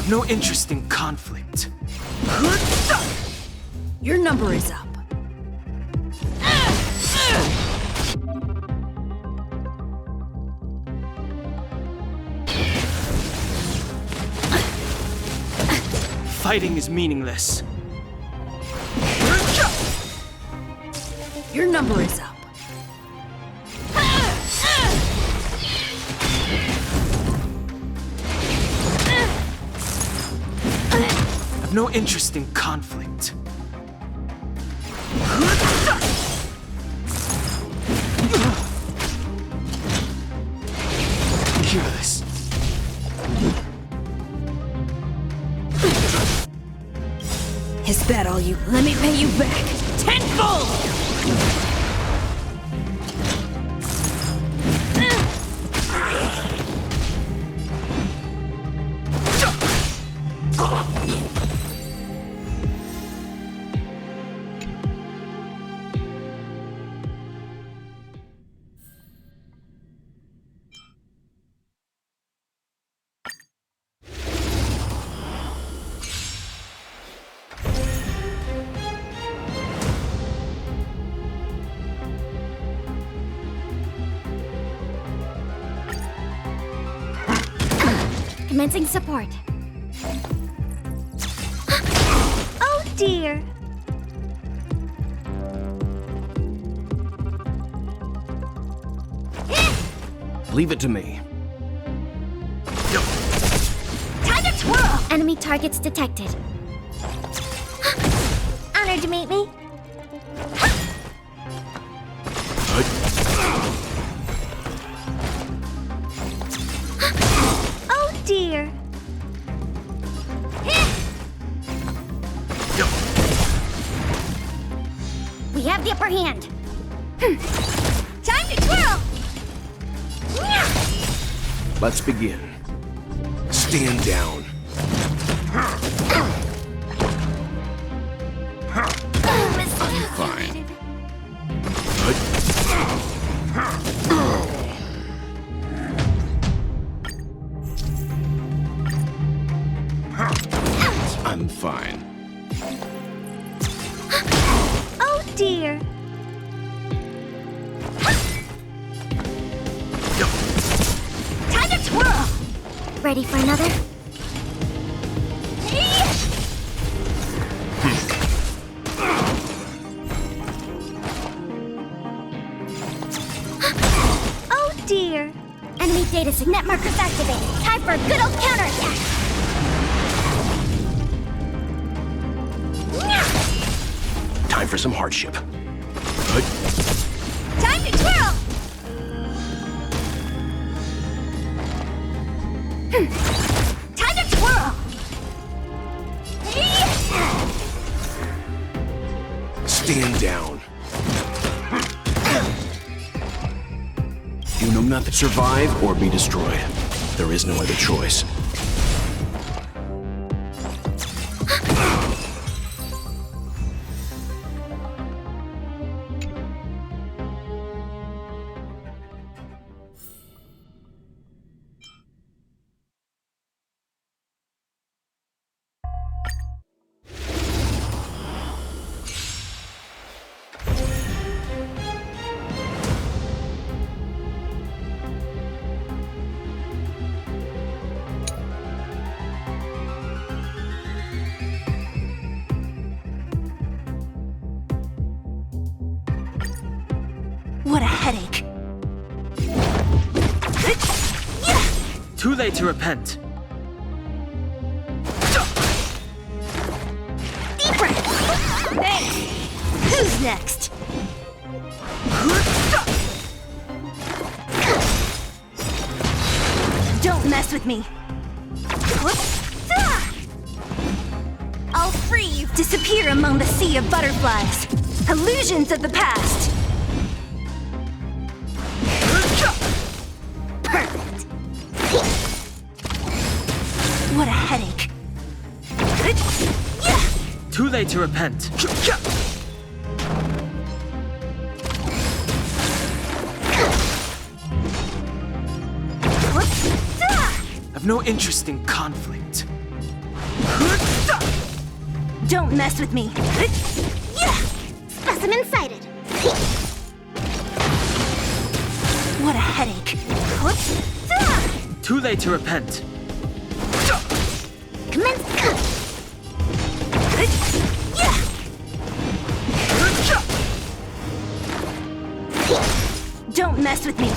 No interest in conflict. Your number is up. Fighting is meaningless. Your number is up. I've no interest in conflict. Hear this. Is that all you? Let me pay you back tenfold! Commencing support. Oh dear. Leave it to me. Time to twirl! Enemy targets detected. Honored to meet me. Oh dear. We have the upper hand. Time to twirl! Let's begin. Stand down. I'm fine. I'm fine. Oh dear. Time to twirl! Ready for another? Oh dear. Enemy data net markers activated. Time for a good old counterattack. Time for some hardship. Time to twirl! Time to twirl! Stand down. You know not to survive or be destroyed. There is no other choice. late to repent. Deep breath. Thanks! Who's next? Don't mess with me! I'll free you! Disappear among the sea of butterflies! Illusions of the past! Perfect! What a headache! Too late to repent. I've no interest in conflict. Don't mess with me! Specimen sighted. What a headache! Too late to repent. Commence cut. Don't mess with me!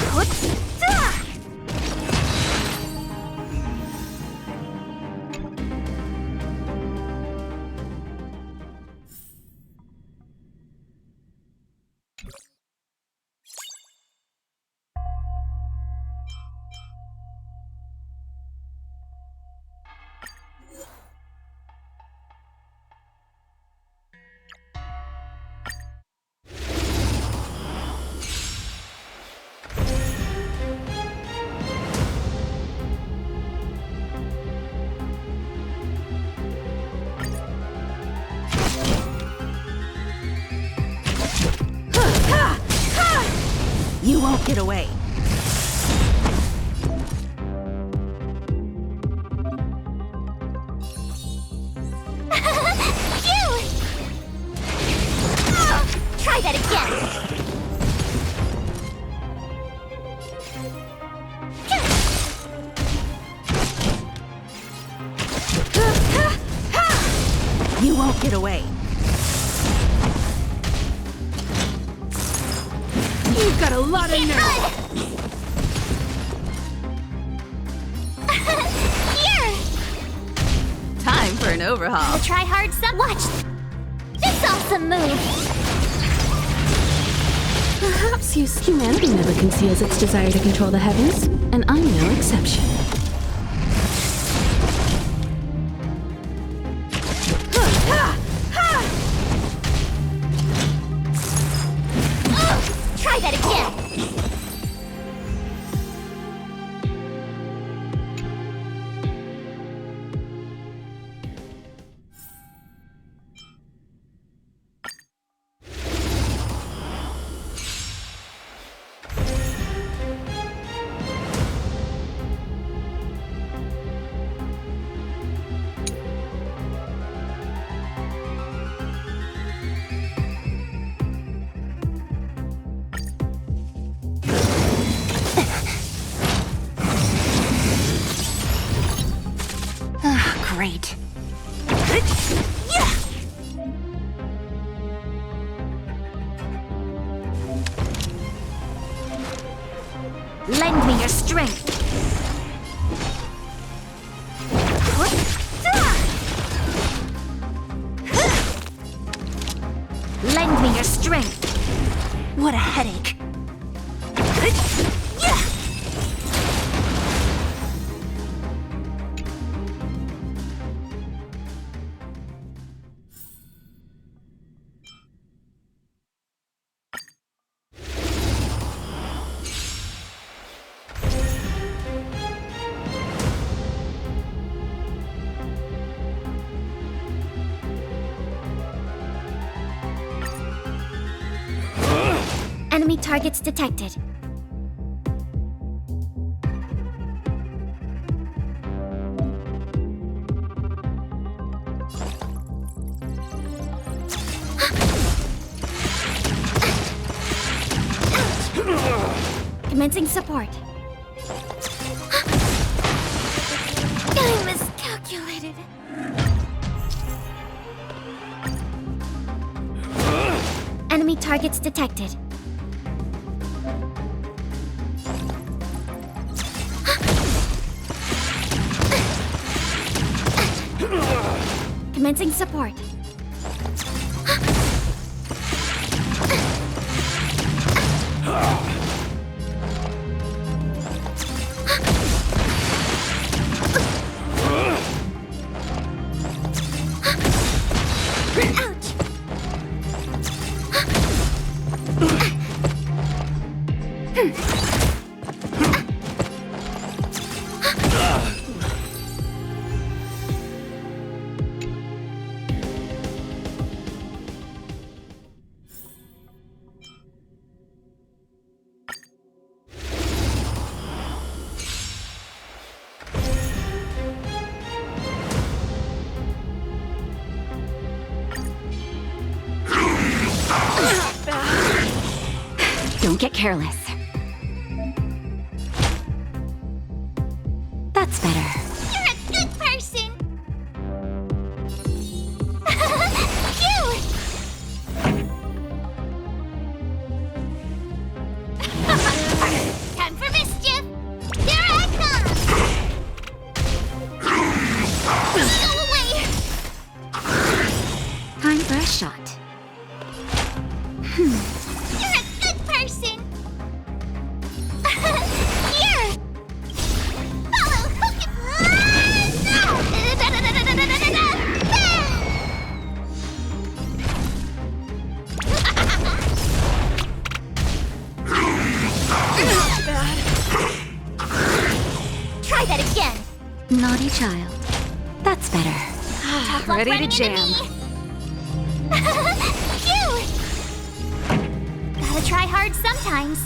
You won't get away. Try that again. You won't get away. You've got a lot of nerve. Here! Time for an overhaul. The try hard son. Watch this awesome move. Perhaps humanity never conceals its desire to control the heavens, and I'm no exception. Try that again. Great. Lend me your strength. Lend me your strength. What a headache. Enemy targets detected. Commencing support. I miscalculated. Enemy targets detected. Commencing support. Ouch! Don't get careless. That's better. You're a good person! Phew! Time for mischief! Here I come! Go away! Time for a shot. You're a good person! Here! Follow hook and... Try that again! Naughty child. That's better. Ready to jam. Phew! Gotta try hard sometimes.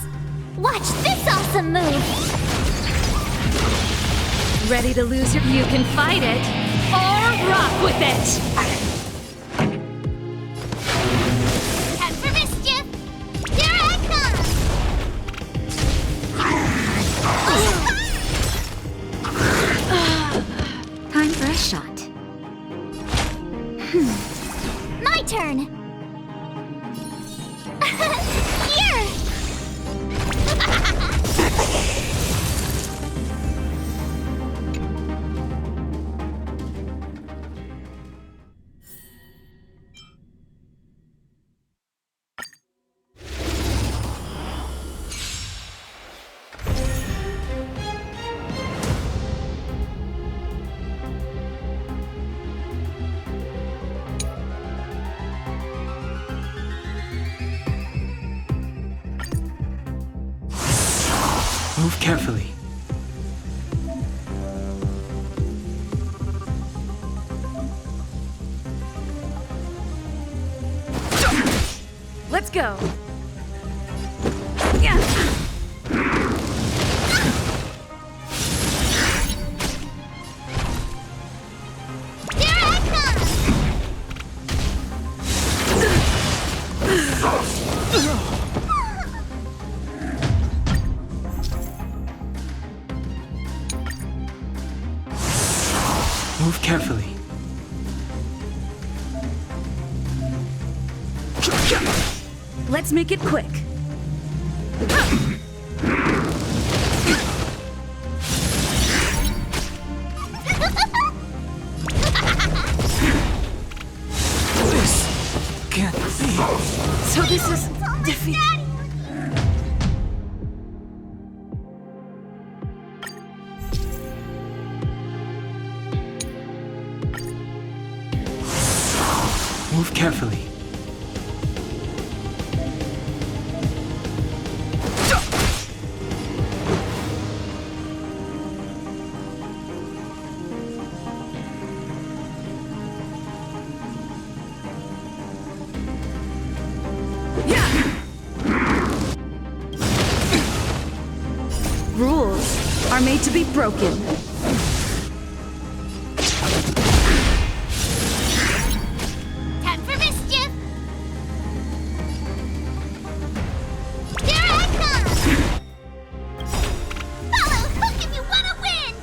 Watch this awesome move! Ready to lose your... You can fight it, or rock with it! Time for mischief! Here I come! Time for a shot. My turn! Here! Move carefully. Let's go! Here I come! Move carefully. Let's make it quick. This can't be. So this is defeat. Move carefully. Rules are made to be broken. Time for mischief! Here I come! Follow hook if you wanna win!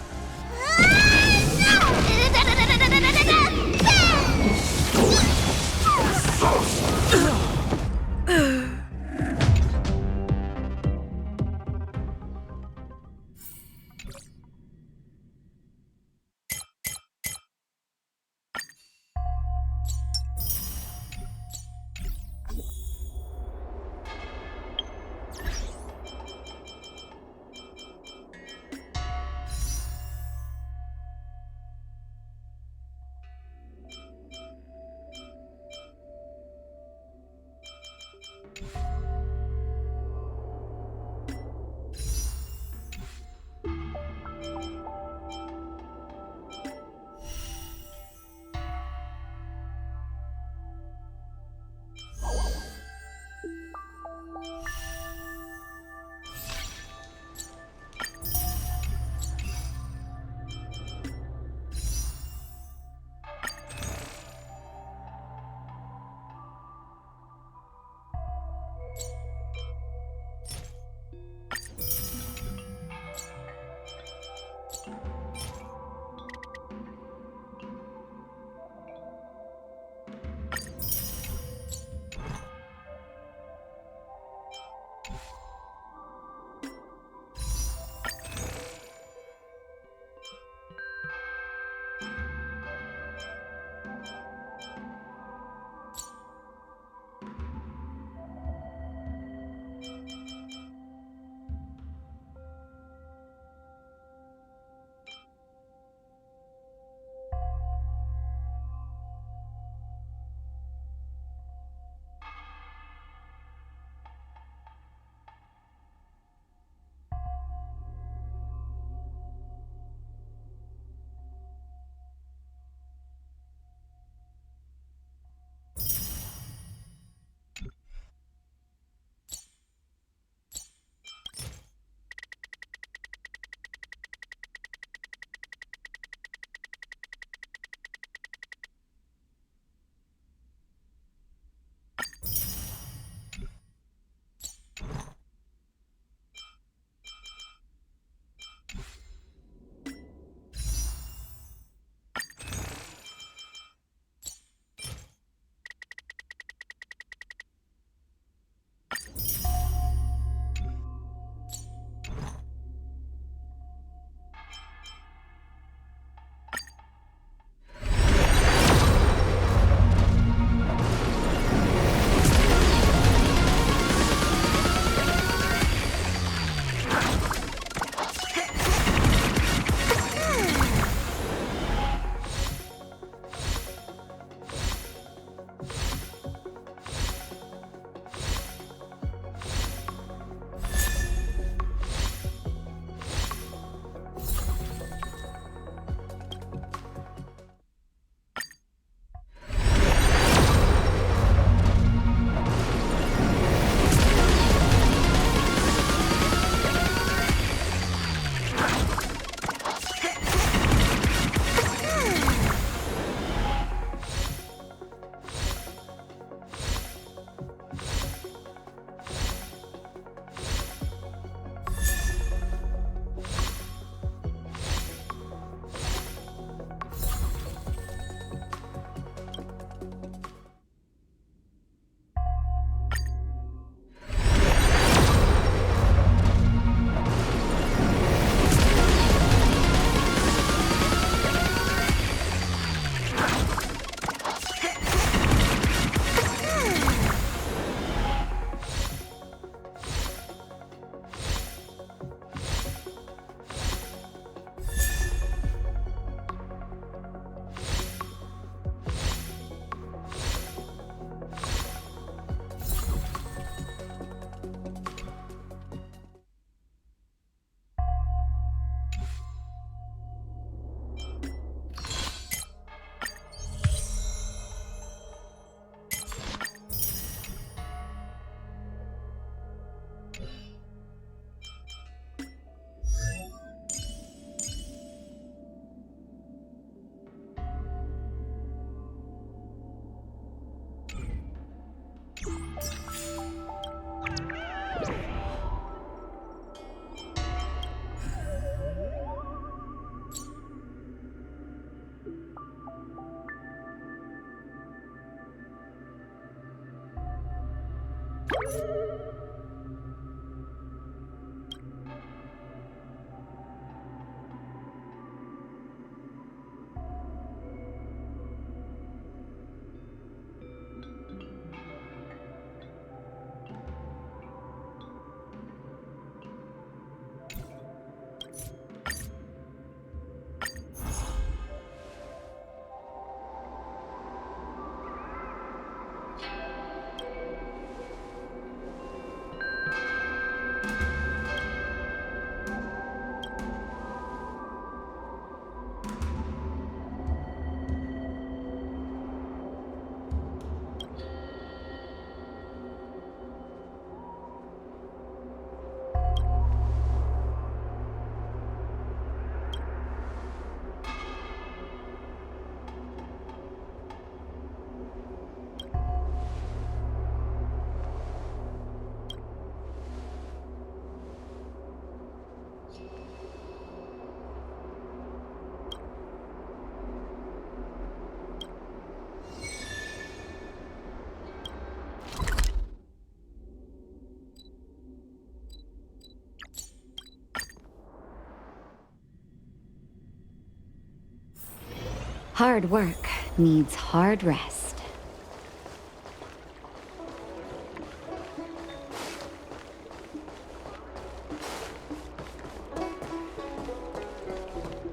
Hard work needs hard rest.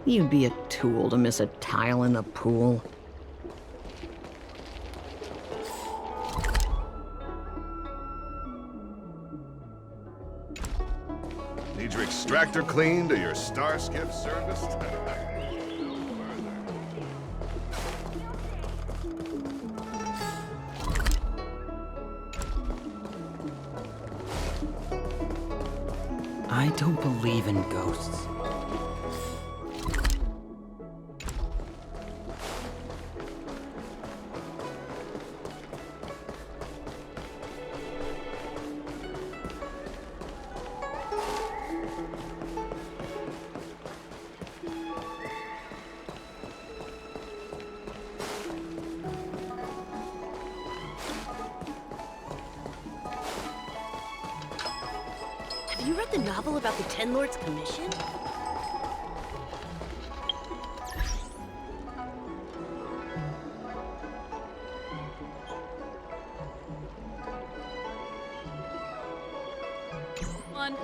You'd be a tool to miss a tile in the pool. Need your extractor cleaned or your starskip serviced? I don't believe in ghosts. Have you read the novel about the Ten Lords Commission? One.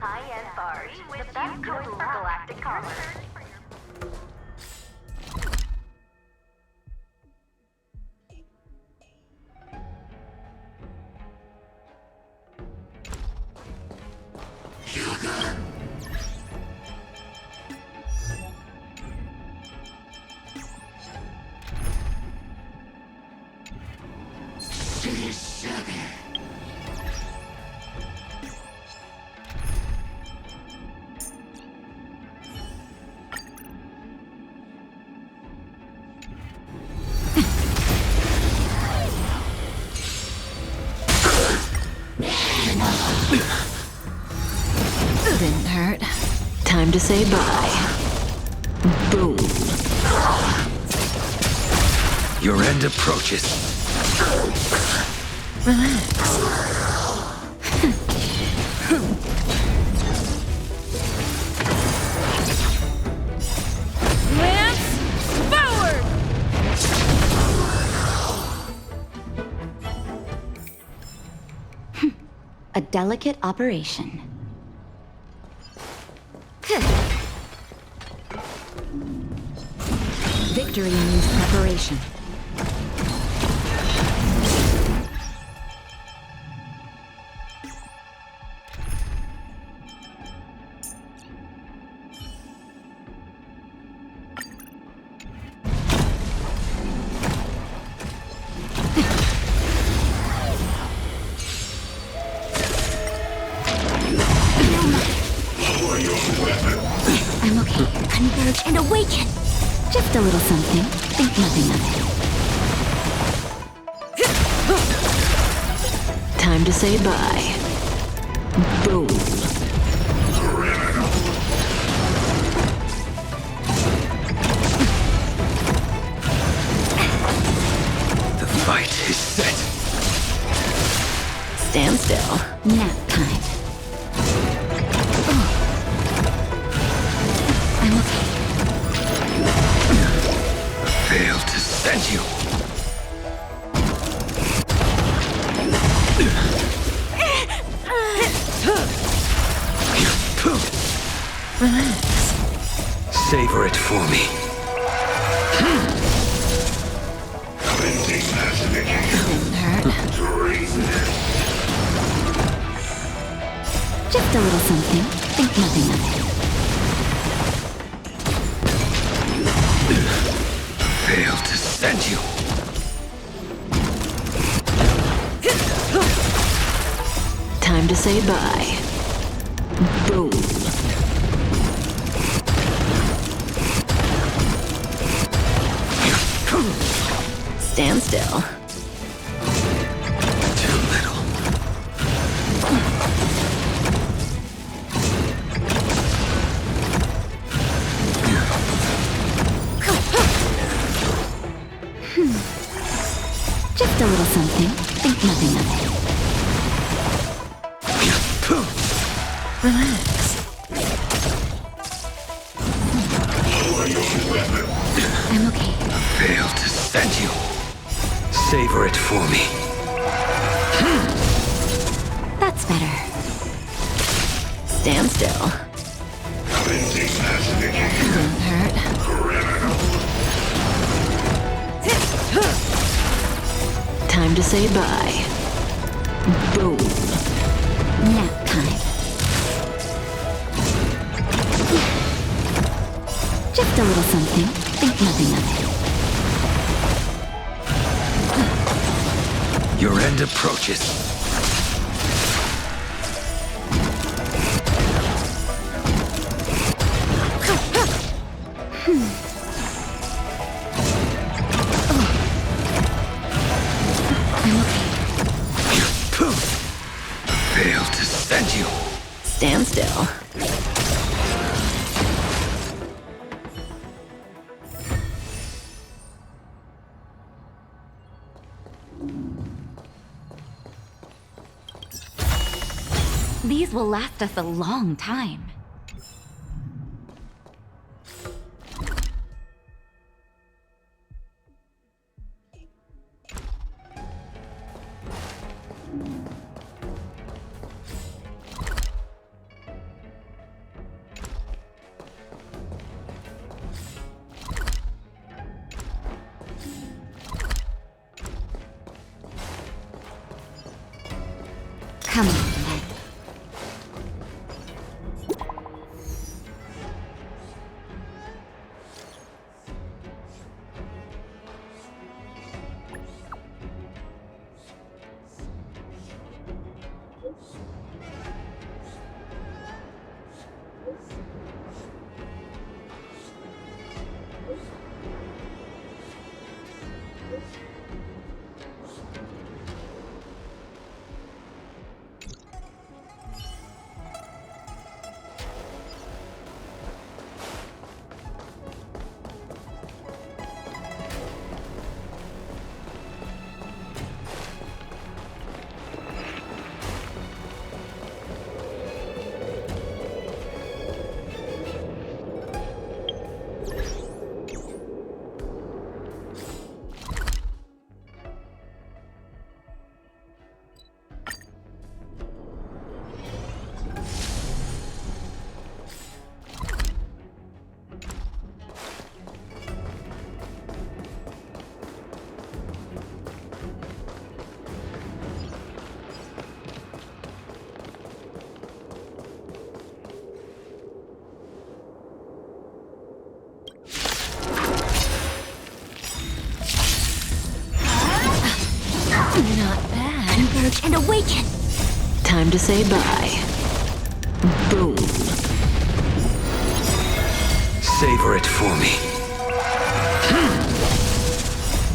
High-end bars with the best codes for galactic commerce. Time to say bye. Boom. Your end approaches. Lance, forward! A delicate operation. Victory means preparation. I'm okay. Converge and awaken. Just a little something. Think nothing of it. Time to say bye. Boom. The fight is set. Stand still. Nap time. I'm okay. Fail to send you. Savor it for me. Just a little something. Think nothing of it. Fail to send you. Time to say bye. Boom. Stand still. Too little. Just a little something. Think nothing of it. I'm okay. Fail to send you. Savor it for me. That's better. Stand still. Don't hurt. Time to say bye. Boom. Nap time. Just a little something. Think nothing of it. Your end approaches. I'm okay. Fail to send you. Stand still. These will last us a long time. Come on, then. emerge and awaken. Time to say bye. Boom. Savor it for me.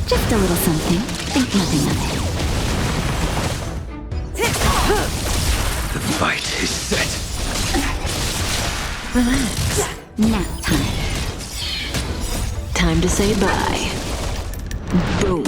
Just a little something. Think nothing of it. The fight is set. Relax. Nap time. Time to say bye. Boom.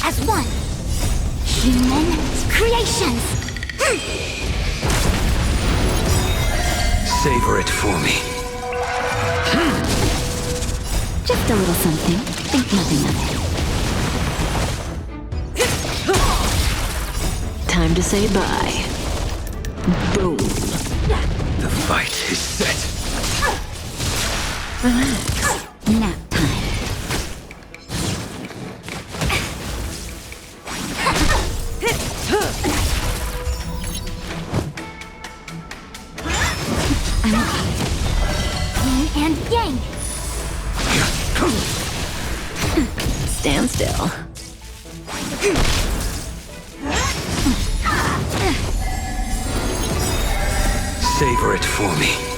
as one. Human creations. Savor it for me. Just a little something. Think nothing of it. Time to say bye. Boom. The fight is set. Relax. Nap time. I'm okay. Yin and yang. Stand still. Savor it for me.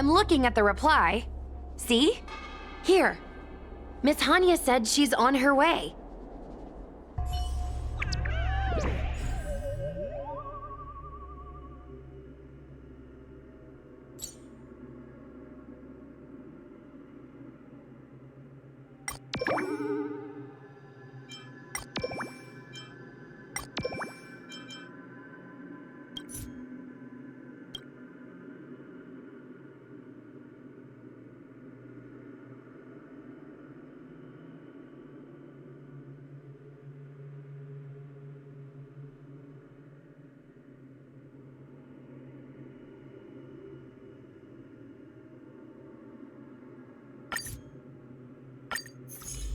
I'm looking at the reply. See? Here. Miss Hanya said she's on her way.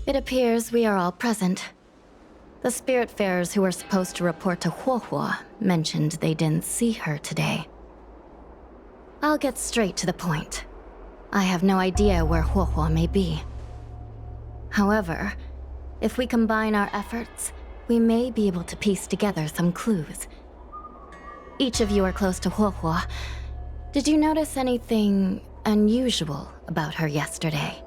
It appears we are all present. The Spiritfarers who were supposed to report to Huohuo mentioned they didn't see her today. I'll get straight to the point. I have no idea where Huohuo may be. However, if we combine our efforts, we may be able to piece together some clues. Each of you are close to Huohuo. Did you notice anything unusual about her yesterday?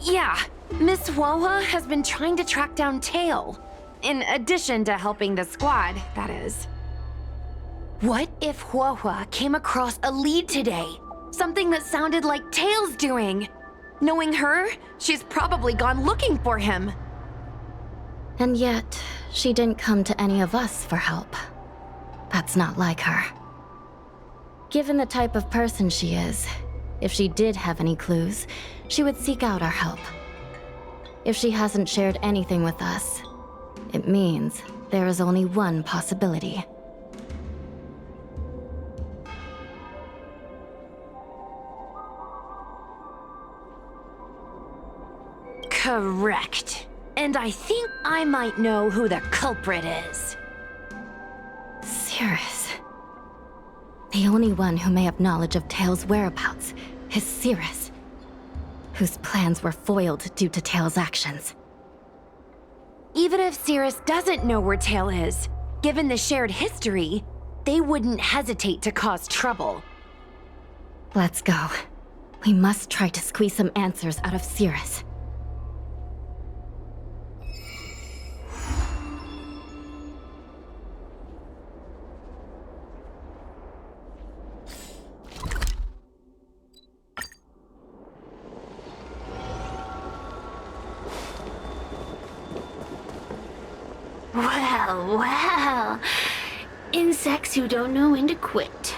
Yeah, Miss Huohuo has been trying to track down Tail. In addition to helping the squad, that is. What if Huahua came across a lead today? Something that sounded like Tails doing. Knowing her, she's probably gone looking for him. And yet, she didn't come to any of us for help. That's not like her. Given the type of person she is, if she did have any clues, she would seek out our help. If she hasn't shared anything with us, it means there is only one possibility. Correct. And I think I might know who the culprit is. Cirrus. The only one who may have knowledge of Tails' whereabouts is Cirrus, whose plans were foiled due to Tails' actions. Even if Cirrus doesn't know where Tail is, given the shared history, they wouldn't hesitate to cause trouble. Let's go. We must try to squeeze some answers out of Cirrus. Well. Insects who don't know when to quit.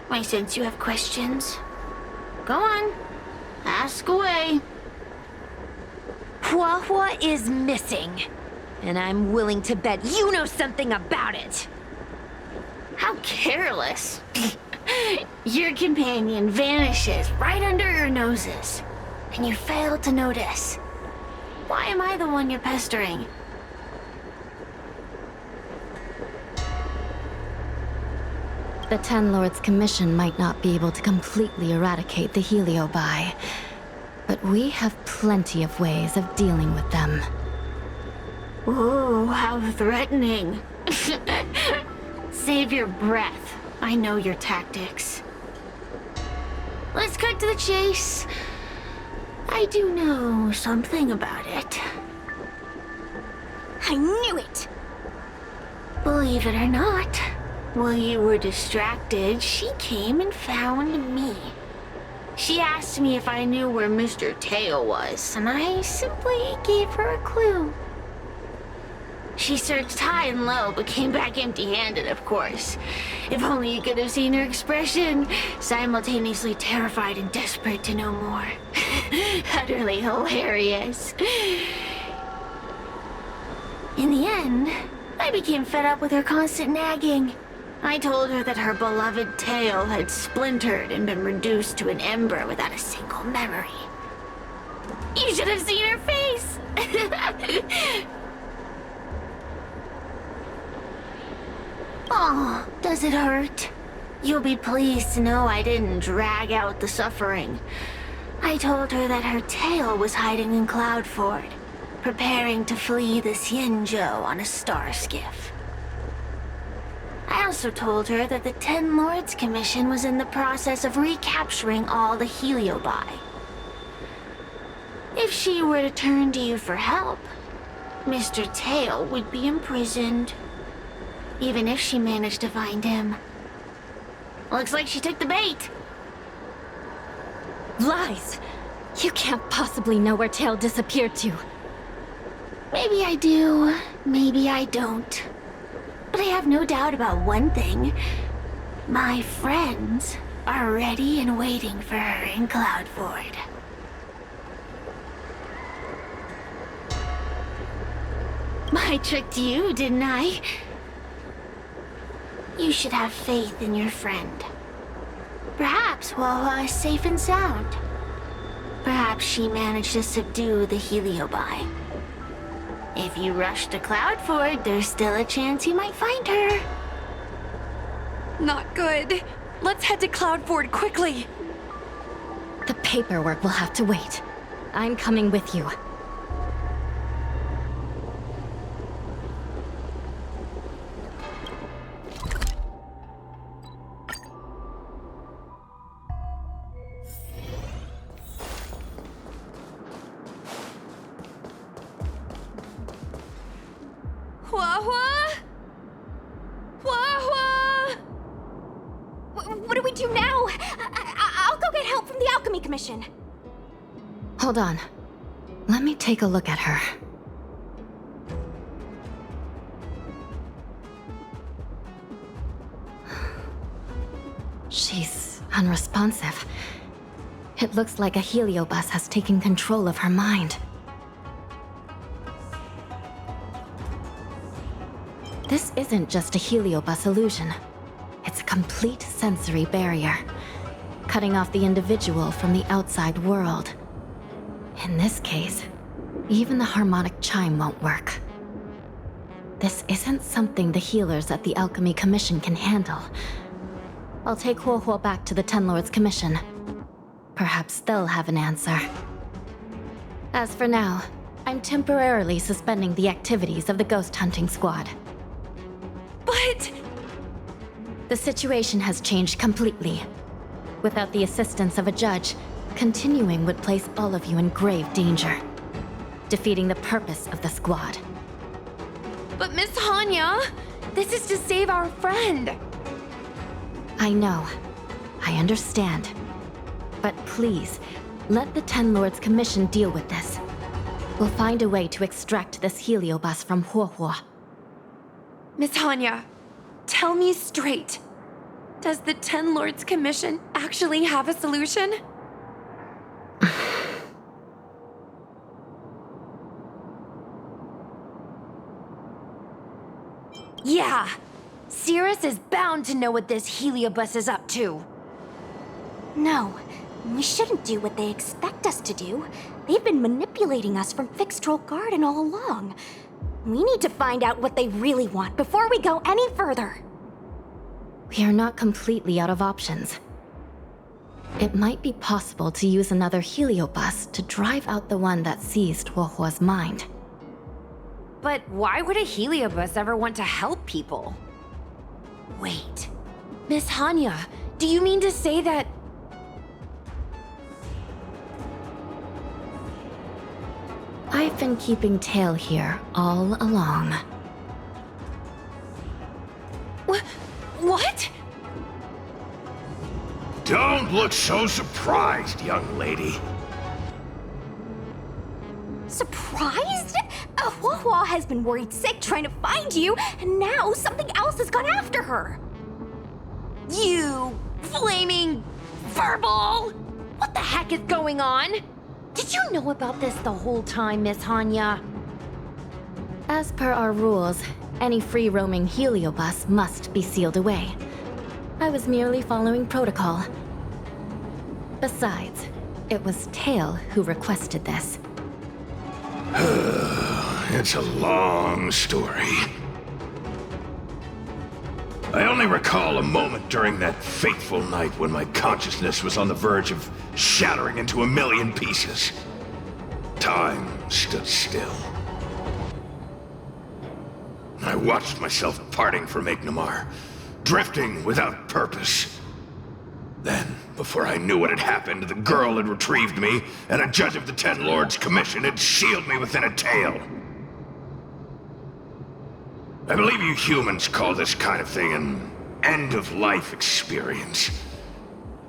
I sense you have questions. Go on. Ask away. Huahua is missing. And I'm willing to bet you know something about it. How careless. Your companion vanishes right under your noses. And you fail to notice. Why am I the one you're pestering? The Ten Lords' commission might not be able to completely eradicate the Heliobi, but we have plenty of ways of dealing with them. Ooh, how threatening. Save your breath. I know your tactics. Let's cut to the chase. I do know something about it. I knew it! Believe it or not, while you were distracted, she came and found me. She asked me if I knew where Mr. Tail was, and I simply gave her a clue. She searched high and low, but came back empty-handed, of course. If only you could have seen her expression, simultaneously terrified and desperate to know more. Utterly hilarious. In the end, I became fed up with her constant nagging. I told her that her beloved Tail had splintered and been reduced to an ember without a single memory. You should have seen her face! Oh, does it hurt? You'll be pleased to know I didn't drag out the suffering. I told her that her tail was hiding in Cloudford, preparing to flee the Xianzhou on a star skiff. I also told her that the Ten Lords Commission was in the process of recapturing all the Heliobi. If she were to turn to you for help, Mr. Tail would be imprisoned. Even if she managed to find him. Looks like she took the bait. Lies! You can't possibly know where Tail disappeared to. Maybe I do, maybe I don't. But I have no doubt about one thing. My friends are ready and waiting for her in Cloudford. I tricked you, didn't I? You should have faith in your friend. Perhaps Huahua is safe and sound. Perhaps she managed to subdue the Heliobi. If you rush to Cloudford, there's still a chance you might find her. Not good. Let's head to Cloudford quickly. The paperwork will have to wait. I'm coming with you. Alchemy Commission. Hold on. Let me take a look at her. She's unresponsive. It looks like a heliobus has taken control of her mind. This isn't just a heliobus illusion. It's a complete sensory barrier, cutting off the individual from the outside world. In this case, even the harmonic chime won't work. This isn't something the healers at the Alchemy Commission can handle. I'll take Huohuo back to the Ten Lords Commission. Perhaps they'll have an answer. As for now, I'm temporarily suspending the activities of the ghost hunting squad. But... The situation has changed completely. Without the assistance of a judge, continuing would place all of you in grave danger, defeating the purpose of the squad. But Miss Hanya, this is to save our friend. I know. I understand. But please, let the Ten Lords Commission deal with this. We'll find a way to extract this heliobus from Huohuo. Miss Hanya, tell me straight. Does the Ten Lords Commission actually have a solution? Yeah, Cirrus is bound to know what this heliobus is up to. No, we shouldn't do what they expect us to do. They've been manipulating us from Fixed Troll Garden all along. We need to find out what they really want before we go any further. We are not completely out of options. It might be possible to use another heliobus to drive out the one that seized Huohuo's mind. But why would a heliobus ever want to help people? Wait, Miss Hanya, do you mean to say that... I've been keeping tail here all along. What? Don't look so surprised, young lady. Surprised? Huohuo has been worried sick trying to find you, and now something else has gone after her. You flaming furball! What the heck is going on? Did you know about this the whole time, Miss Hanya? As per our rules, any free-roaming heliobus must be sealed away. I was merely following protocol. Besides, it was Tail who requested this. It's a long story. I only recall a moment during that fateful night when my consciousness was on the verge of shattering into a million pieces. Time stood still. I watched myself parting from Ignomar, drifting without purpose. Then, before I knew what had happened, the girl had retrieved me, and a judge of the Ten Lords Commission had sealed me within a tail. I believe you humans call this kind of thing an end-of-life experience.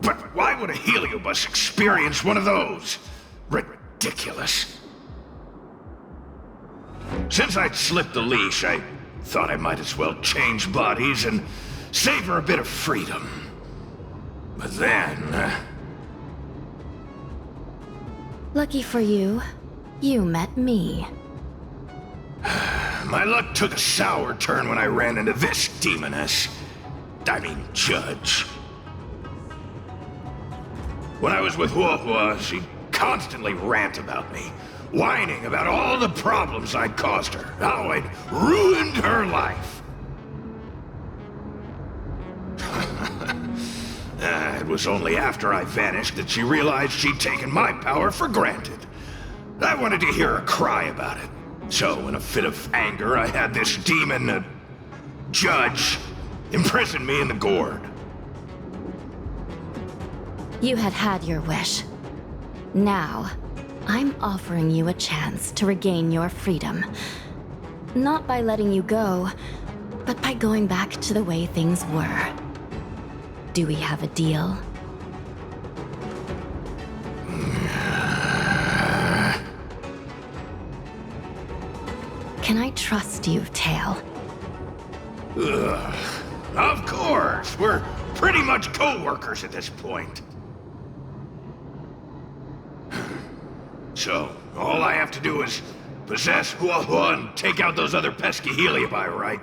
But why would a heliobus experience one of those? Ridiculous. Since I'd slipped the leash, I thought I might as well change bodies and savor a bit of freedom. But then... Lucky for you, you met me. My luck took a sour turn when I ran into this demoness. I mean, judge. When I was with Huohuo, she'd constantly rant about me, whining about all the problems I'd caused her, how I'd ruined her life. It was only after I vanished that she realized she'd taken my power for granted. I wanted to hear her cry about it. So, in a fit of anger, I had this demon, judge, imprison me in the gourd. You had had your wish. Now, I'm offering you a chance to regain your freedom. Not by letting you go, but by going back to the way things were. Do we have a deal? Can I trust you, Tail? Ugh. Of course! We're pretty much co-workers at this point. So, all I have to do is possess Hua Hua and take out those other pesky Heliobi, right?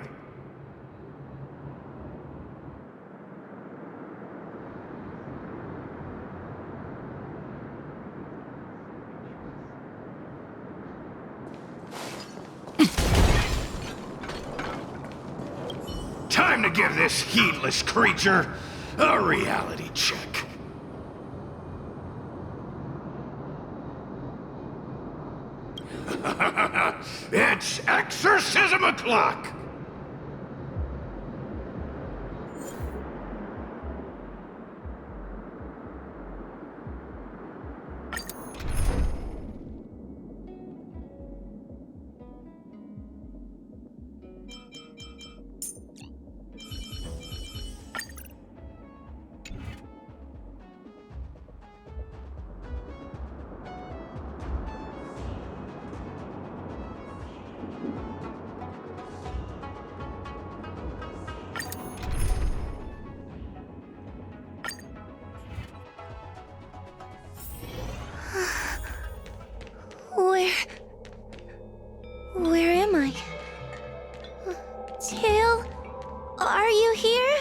Time to give this heedless creature a reality check. It's exorcism o'clock! Where am I? Tail? Are you here?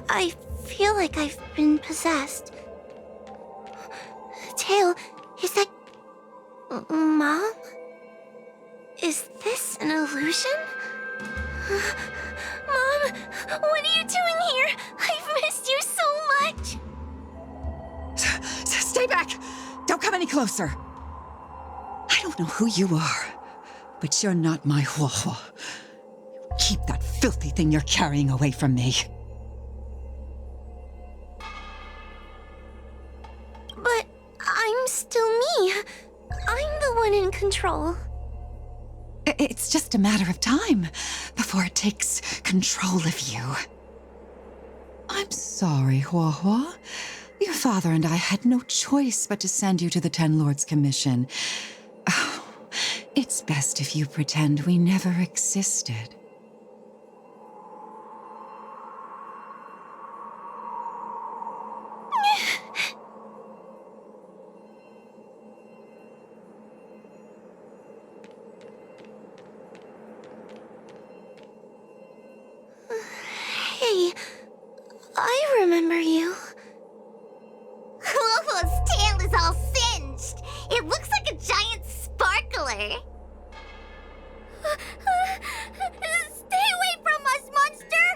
I feel like I've been possessed. Tail, is that... Mom? Is this an illusion? Mom, what are you doing here? I've missed you so much! Stay back! Don't come any closer! I don't know who you are, but you're not my Hua Hua. Keep that filthy thing you're carrying away from me. But I'm still me. I'm the one in control. It's just a matter of time before it takes control of you. I'm sorry, Hua Hua. Your father and I had no choice but to send you to the Ten Lords Commission. Oh, it's best if you pretend we never existed. Hey, I remember you. Hua's tail is all singed. It looks like a giant sparkler. Stay away from us, monster!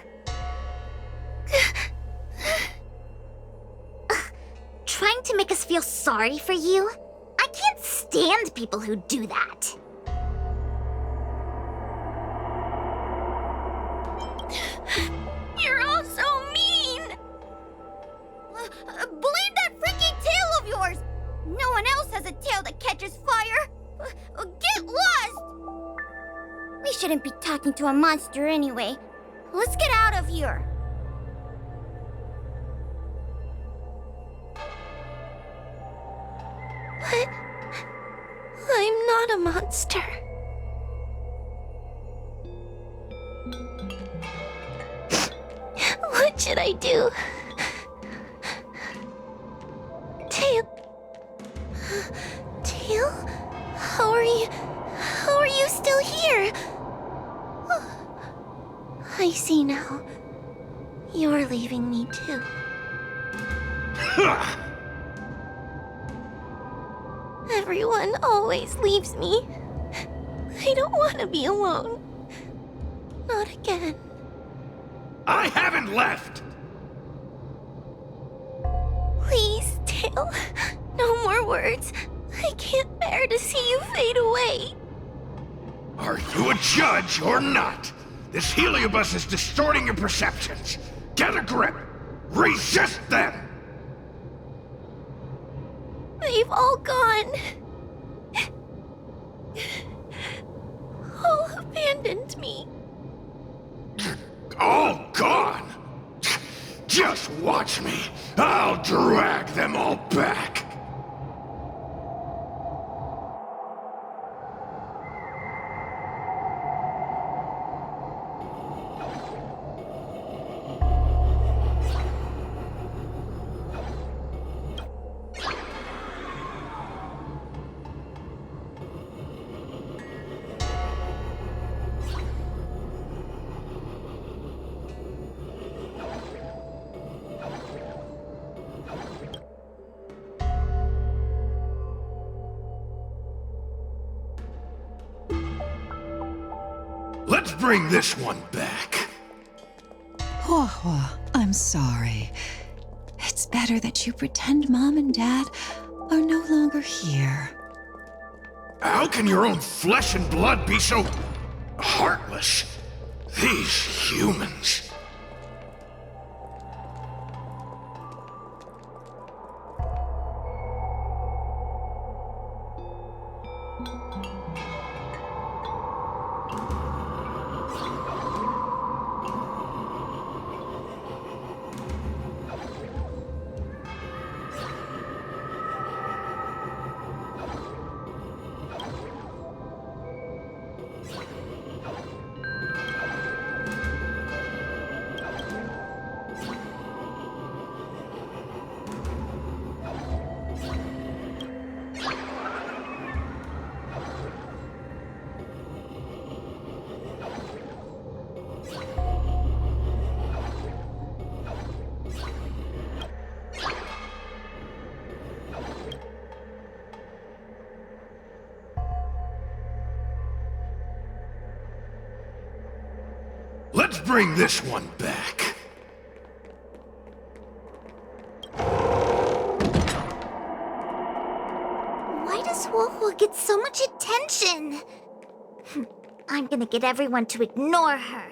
Trying to make us feel sorry for you? I can't stand people who do that. You're all so mean! Believe that freaking tail of yours! No one else has a tail that catches fire! Get lost! We shouldn't be talking to a monster anyway. Let's get out of here. But I'm not a monster. What should I do? Tail? Tail? How are you still here? I see now. You're leaving me too. Everyone always leaves me. I don't want to be alone. Not again. I haven't left! Please, Tail. No more words. I can't bear to see you fade away. Are you a judge or not? This heliobus is distorting your perceptions. Get a grip. Resist them! They've all gone. All abandoned me. All gone? Just watch me. I'll drag them all back. Let's bring this one back. Huahua, I'm sorry. It's better that you pretend Mom and Dad are no longer here. How can your own flesh and blood be so heartless? These humans. Let's bring this one back. Why does Huahua get so much attention? I'm gonna get everyone to ignore her.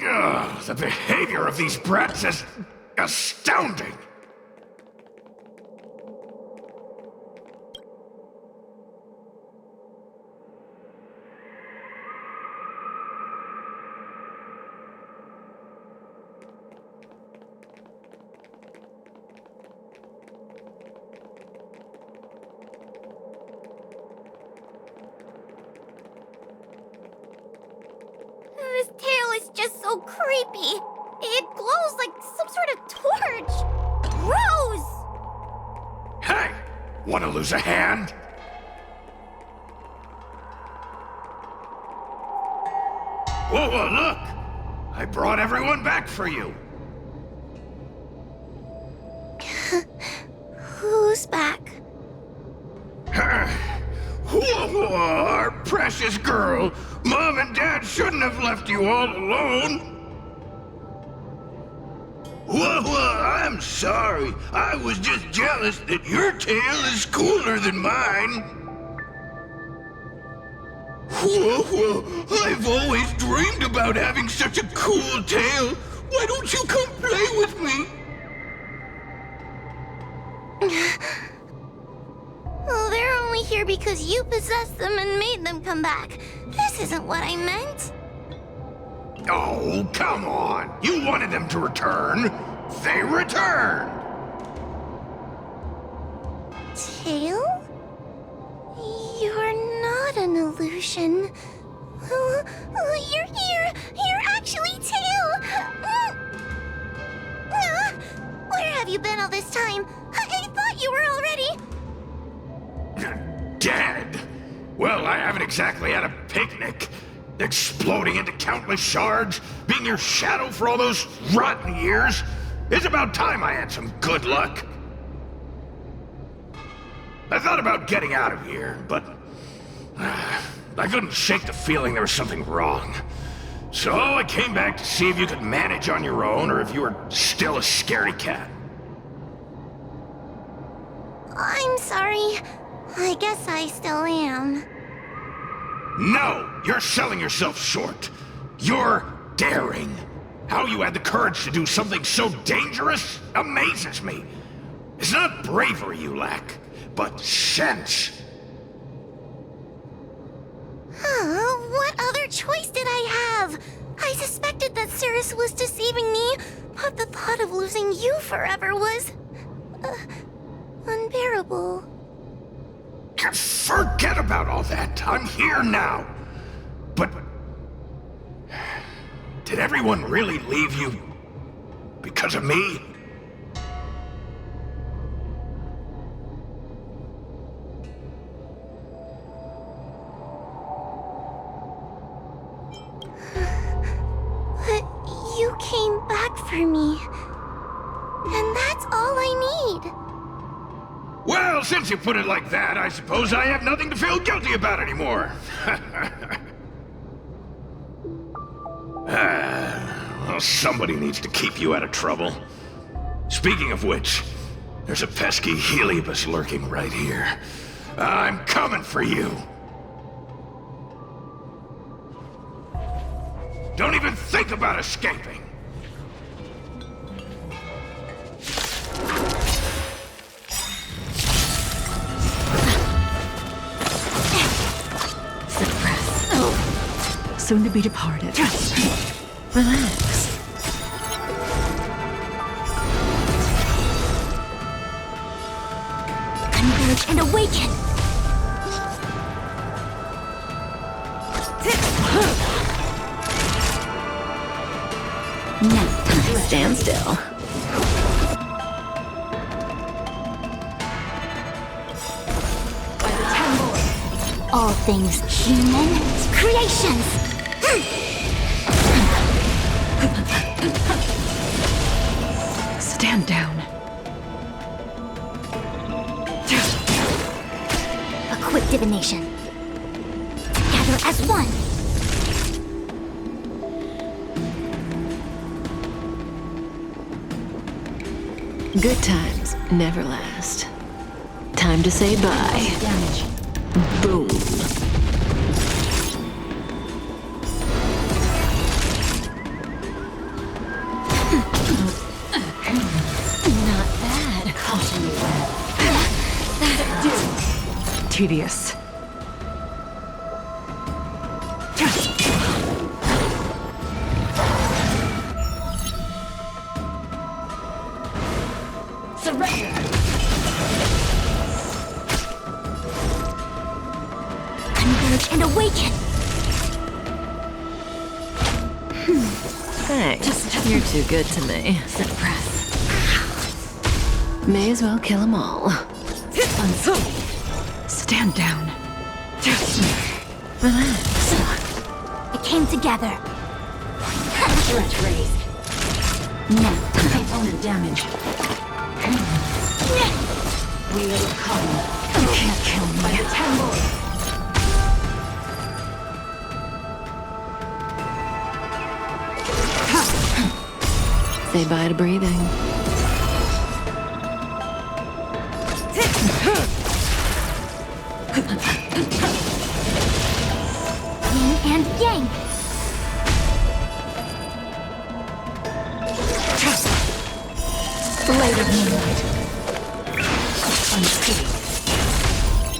Ugh, the behavior of these brats is astounding. This tail is just so creepy. It glows like some sort of torch. Gross! Hey, want to lose a hand? Whoa, look! I brought everyone back for you. Who's back? Our precious girl. Mom and Dad shouldn't have left you all alone. I'm sorry. I was just jealous that your tail is cooler than mine. I've always dreamed about having such a cool tail. Why don't you come play with me? Oh, they're only here because you possessed them and made them come back. This isn't what I meant. Oh, come on. You wanted them to return. They returned. Tail? You're not an illusion. You're here. You're actually Tail. Where have you been all this time? I thought you were already... Dead? Well, I haven't exactly had a picnic. Exploding into countless shards, being your shadow for all those rotten years. It's about time I had some good luck. I thought about getting out of here, but I couldn't shake the feeling there was something wrong. So I came back to see if you could manage on your own or if you were still a scaredy cat. I'm sorry. I guess I still am. No! You're selling yourself short. You're daring. How you had the courage to do something so dangerous amazes me. It's not bravery you lack, but sense. What other choice did I have? I suspected that Cirrus was deceiving me, but the thought of losing you forever was... unbearable. Forget about all that. I'm here now. But... did everyone really leave you because of me? But you came back for me. And that's all I need. Well, since you put it like that, I suppose I have nothing to feel guilty about anymore. Well, somebody needs to keep you out of trouble. Speaking of which, there's a pesky Heliobus lurking right here. I'm coming for you! Don't even think about escaping! Soon to be departed. Relax. Converge and awaken! No, stand still. All things human creations! Stand down. A quick divination. Together as one! Good times never last. Time to say bye. Damage. Boom. Not bad. Tedious. Converge and awaken! Thanks. You're too good to me. Suppress. May as well kill them all. Stand down. Relax. It came together. Stretch raised. No. Component damage. Wheel of calm. You can't kill me. Say bye to breathing. Yin and yang. Blade of moonlight.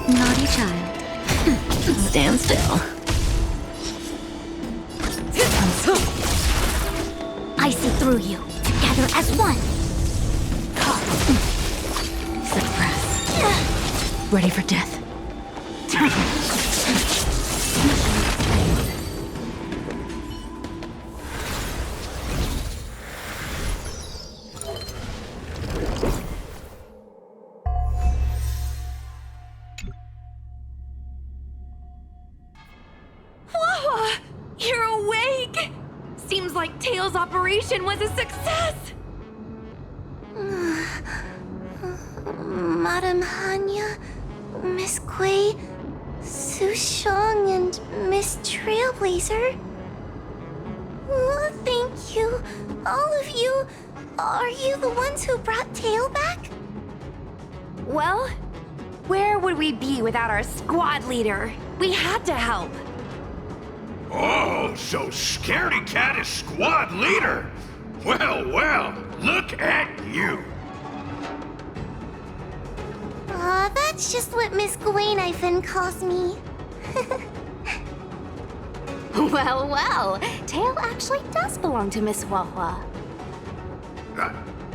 Naughty child. Stand still. I see through you. Together as one. Suppress. Ready for death. Wawa! You're awake! Seems like Tails' operation was a success! Madame Hanya, Miss Kuei, Su Shang, and Miss Trailblazer. Oh, thank you. All of you. Are you the ones who brought Tail back? Well, where would we be without our squad leader? We had to help. Oh, so Scaredy Cat is squad leader! Well, well, look at you! Aw, that's just what Miss Gwainifin calls me. Well, well, Tail actually does belong to Miss Wawa.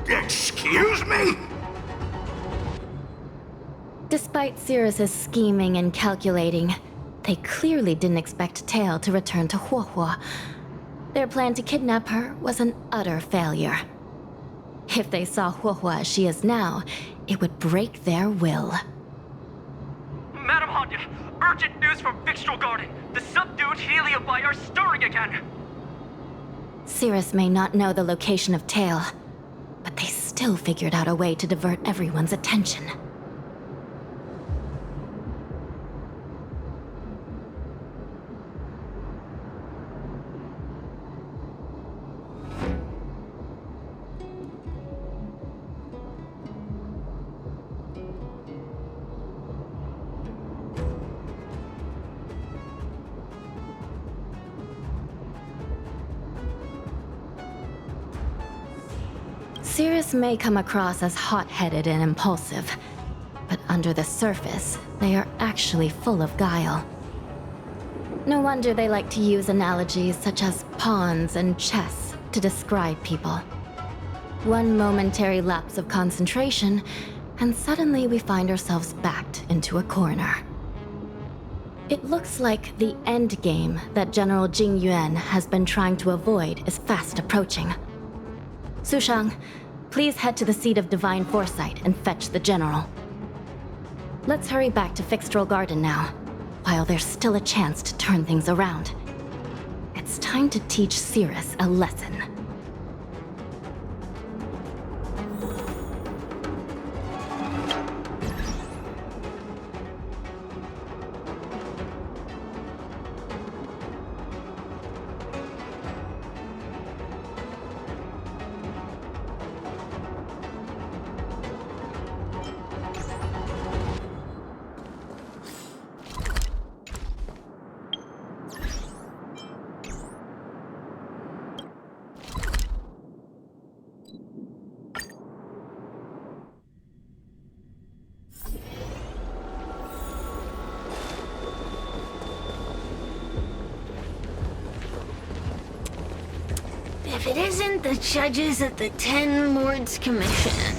Excuse me? Despite Cirrus's scheming and calculating, they clearly didn't expect Tail to return to Huohua. Their plan to kidnap her was an utter failure. If they saw Huohua as she is now, it would break their will. Madam Hanya, urgent news from Victral Garden. The subdued Heliobi are stirring again. Cirrus may not know the location of Tail, but they still figured out a way to divert everyone's attention. Sirius may come across as hot-headed and impulsive, but under the surface, they are actually full of guile. No wonder they like to use analogies such as pawns and chess to describe people. One momentary lapse of concentration, and suddenly we find ourselves backed into a corner. It looks like the end game that General Jing Yuan has been trying to avoid is fast approaching. Sushang, please head to the seat of Divine Foresight and fetch the General. Let's hurry back to Fixtral Garden now, while there's still a chance to turn things around. It's time to teach Cirrus a lesson. If it isn't the judges at the Ten Lords Commission,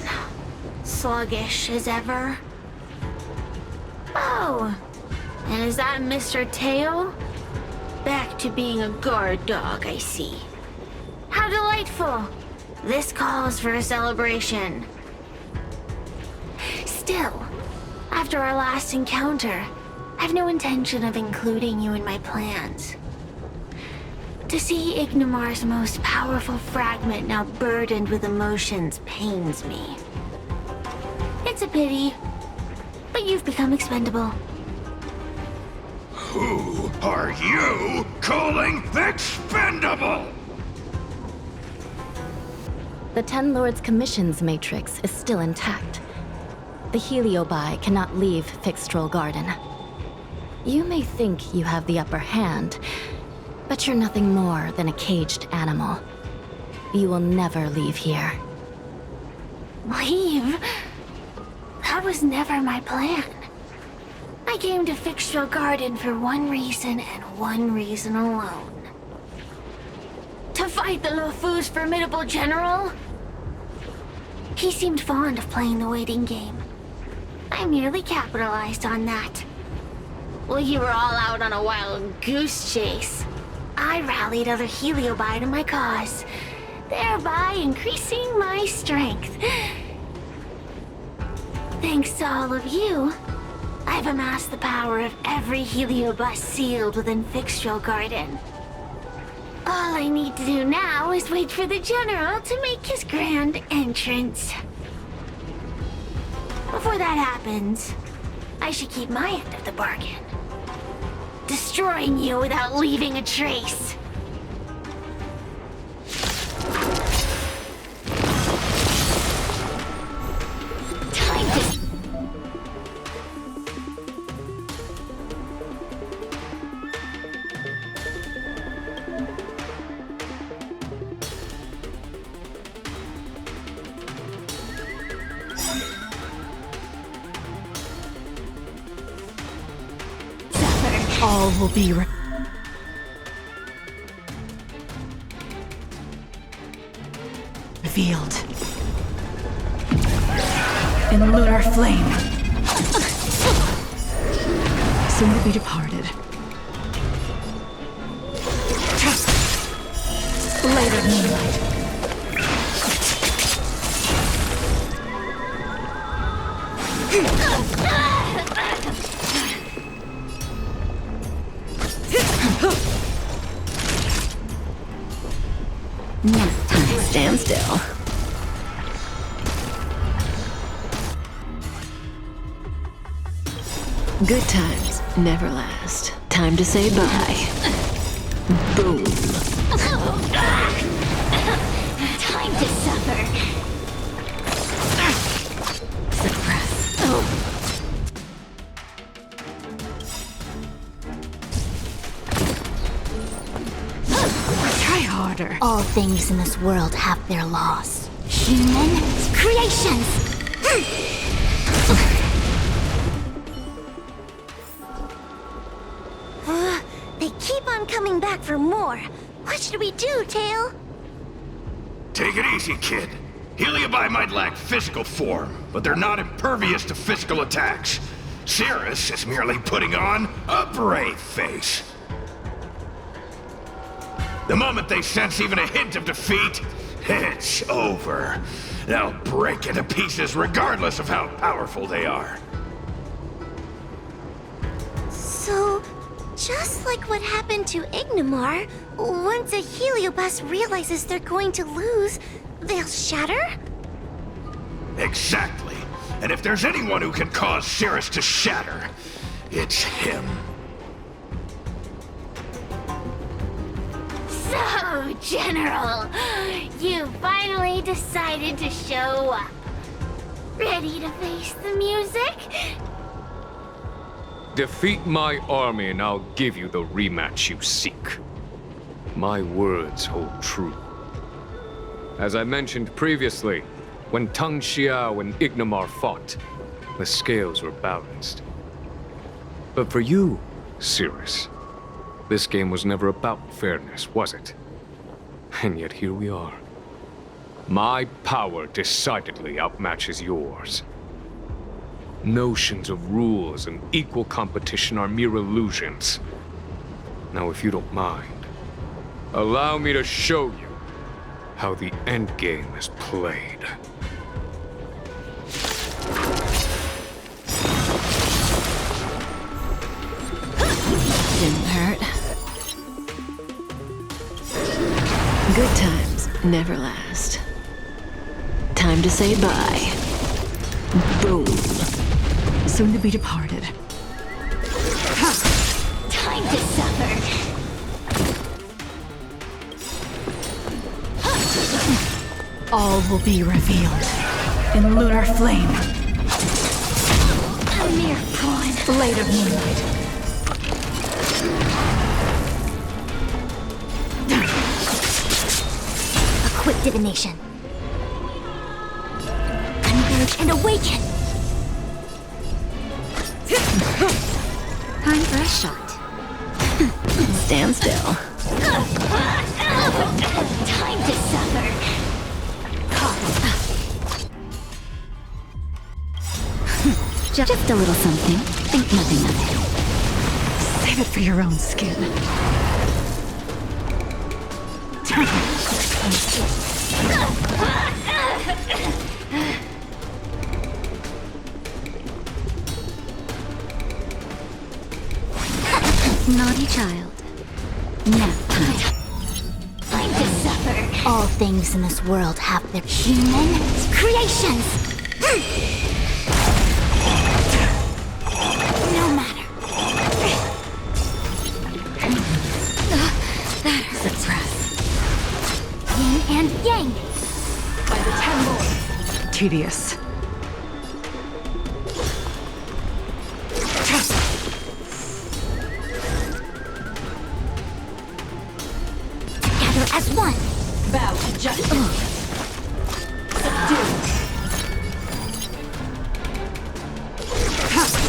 sluggish as ever. Oh, and is that Mr. Teo? Back to being a guard dog, I see. How delightful! This calls for a celebration. Still, after our last encounter, I've no intention of including you in my plans. To see Ignimar's most powerful fragment now burdened with emotions pains me. It's a pity, but you've become expendable. Who are you calling expendable? The Ten Lords Commission's matrix is still intact. The Heliobi cannot leave Fixtral Garden. You may think you have the upper hand, but you're nothing more than a caged animal. You will never leave here. Leave? That was never my plan. I came to Fixtral Garden for one reason and one reason alone. To fight the Luofu's formidable general? He seemed fond of playing the waiting game. I merely capitalized on that. While you were all out on a wild goose chase, I rallied other Heliobi to my cause, thereby increasing my strength. Thanks to all of you, I've amassed the power of every Heliobus sealed within Fixtral Garden. All I need to do now is wait for the General to make his grand entrance. Before that happens, I should keep my end of the bargain. Destroying you without leaving a trace. Time to... All will be revealed in lunar flame. Soon to be departed. Later moonlight. Stand still. Good times never last. Time to say bye. Boom. Time to suffer. Suppress. Try harder. All things in this world have their laws. Human creations! They keep on coming back for more. What should we do, Tail? Take it easy, kid. Heliobi might lack physical form, but they're not impervious to physical attacks. Cirrus is merely putting on a brave face. The moment they sense even a hint of defeat, it's over. They'll break into pieces regardless of how powerful they are. So, just like what happened to Ignimar, once a Heliobus realizes they're going to lose, they'll shatter? Exactly. And if there's anyone who can cause Cirrus to shatter, it's him. So, General, you finally decided to show up. Ready to face the music? Defeat my army and I'll give you the rematch you seek. My words hold true. As I mentioned previously, when Tang Xiao and Ignimar fought, the scales were balanced. But for you, Cirrus, this game was never about fairness, was it? And yet here we are. My power decidedly outmatches yours. Notions of rules and equal competition are mere illusions. Now, if you don't mind, allow me to show you how the endgame is played. Didn't hurt. Good times never last. Time to say bye. Boom. Soon to be departed. Time to suffer. All will be revealed in lunar flame. A mere pawn. Blade of moonlight. A quick divination. Converge and awaken. Time for a shot. Stand still. Time to suffer. Just a little something. Think nothing of it. Save it for your own skin. Naughty child. Nap time. Time to suffer. All things in this world have their human creations. No matter. That suppress. Yin and yang. By the 10 lords. Tedious. Together as one. Bow to justice. Subdue.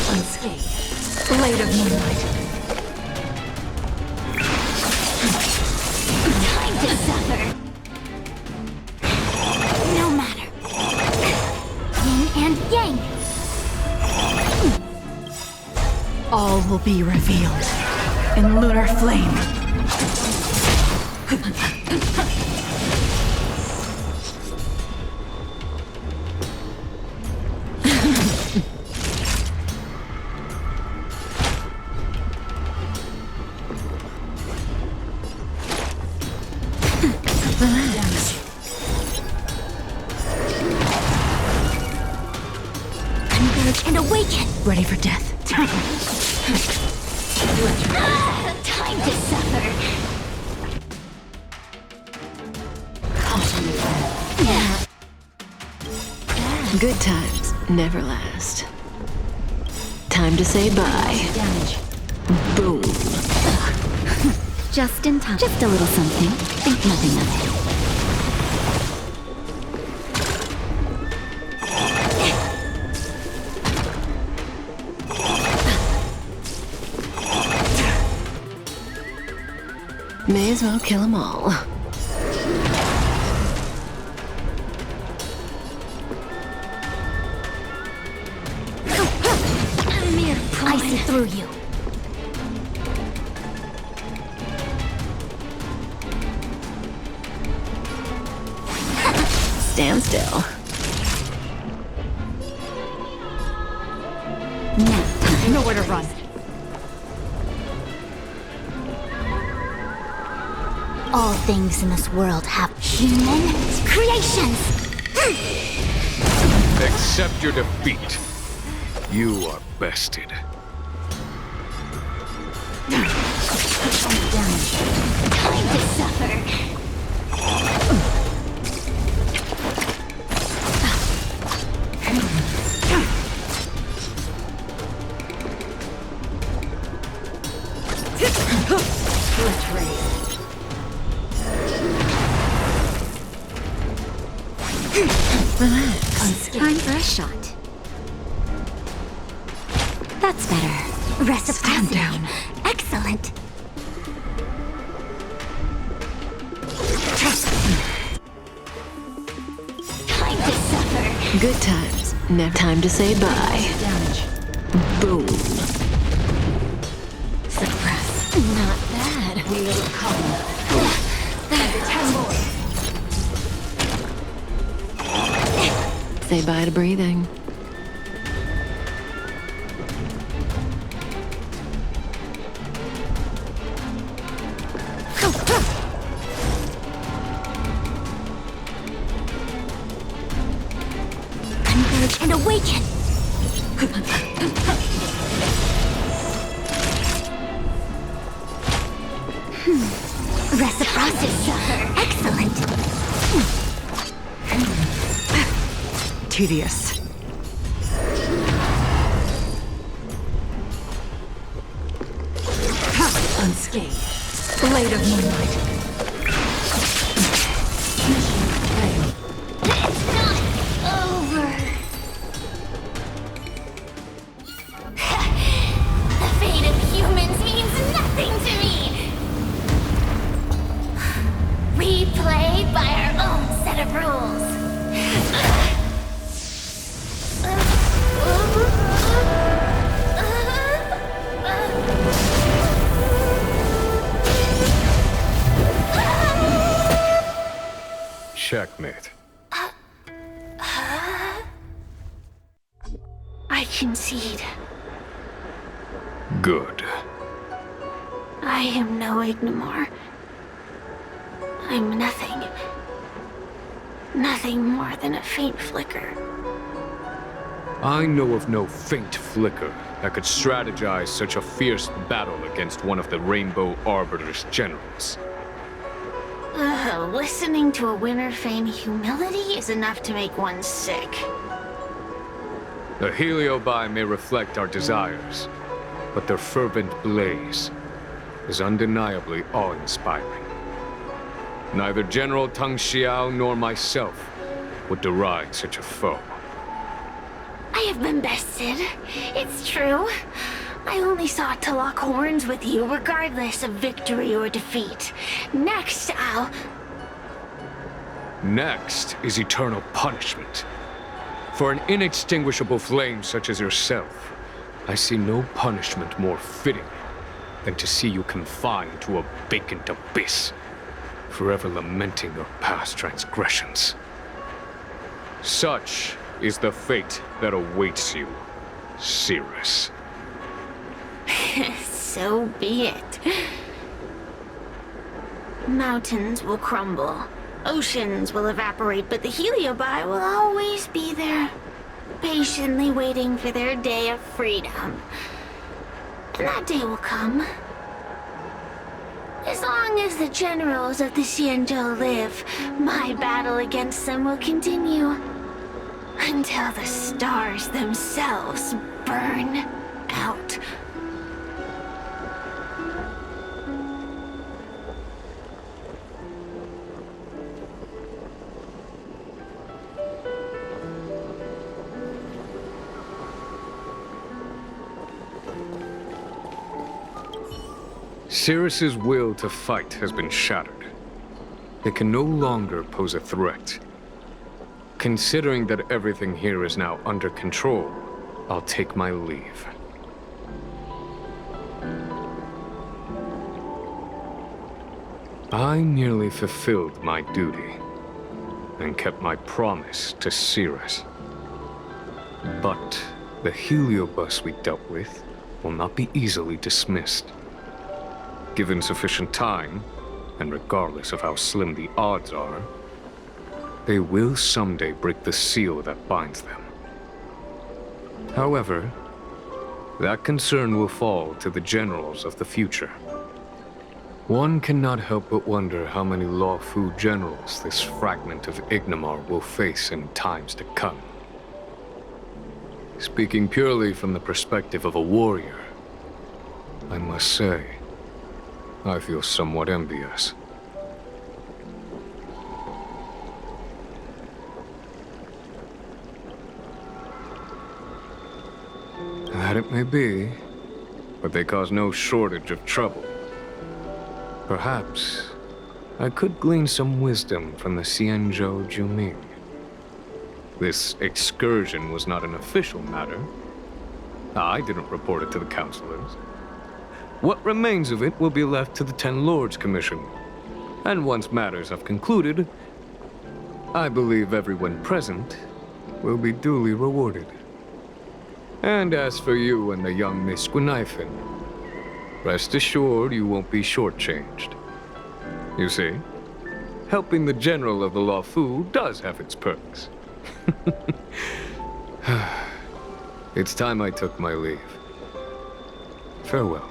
Unscathed. Blade of moonlight. Time to suffer. No matter. Yin and yang. All will be revealed in lunar flame. Converge and awaken. Ready for death. Time to suffer. Good times never last. Time to say bye. Boom. Just in time. Just a little something. Think nothing of as well kill them all. I see through you. Stand still. Nowhere to run. All things in this world have human creations. Accept your defeat. You are bested. Time to suffer. Relax. Time for a shot. That's better. Reciprocity. Stand down. Excellent. Time to suffer. Good times. Never time to say bye. Boom. Suppress. Not bad. We'll come. 10 more. Say bye to breathing. Converge and awaken. Reciprocity. Excellent. Tedious. Unscathed. Blade of moonlight. It's not over. The fate of humans means nothing to me. We play by our own set of rules. Checkmate. I concede. Good. I am no Ignimor. I'm nothing. Nothing more than a faint flicker. I know of no faint flicker that could strategize such a fierce battle against one of the Rainbow Arbiter's generals. Listening to a winner feign humility is enough to make one sick. The Heliobi may reflect our desires, but their fervent blaze is undeniably awe-inspiring. Neither General Tang Xiao nor myself would deride such a foe. I have been bested. It's true. I only sought to lock horns with you regardless of victory or defeat. Next, I'll... Next is eternal punishment. For an inextinguishable flame such as yourself, I see no punishment more fitting than to see you confined to a vacant abyss, forever lamenting your past transgressions. Such is the fate that awaits you, Cirrus. So be it. Mountains will crumble. Oceans will evaporate, but the Heliobi will always be there, patiently waiting for their day of freedom. And that day will come. As long as the generals of the Xianzhou live, my battle against them will continue. Until the stars themselves burn out. Cirrus's will to fight has been shattered. It can no longer pose a threat. Considering that everything here is now under control, I'll take my leave. I merely fulfilled my duty and kept my promise to Cirrus. But the heliobus we dealt with will not be easily dismissed. Given sufficient time, and regardless of how slim the odds are, they will someday break the seal that binds them. However, that concern will fall to the generals of the future. One cannot help but wonder how many Lawfu generals this fragment of Ignimar will face in times to come. Speaking purely from the perspective of a warrior, I must say, I feel somewhat envious. That it may be, but they cause no shortage of trouble. Perhaps I could glean some wisdom from the Xianzhou Juming. This excursion was not an official matter. I didn't report it to the councilors. What remains of it will be left to the Ten Lords Commission. And once matters have concluded, I believe everyone present will be duly rewarded. And as for you and the young Miss Guinaifen, rest assured you won't be shortchanged. You see, helping the general of the Lawfu does have its perks. It's time I took my leave. Farewell.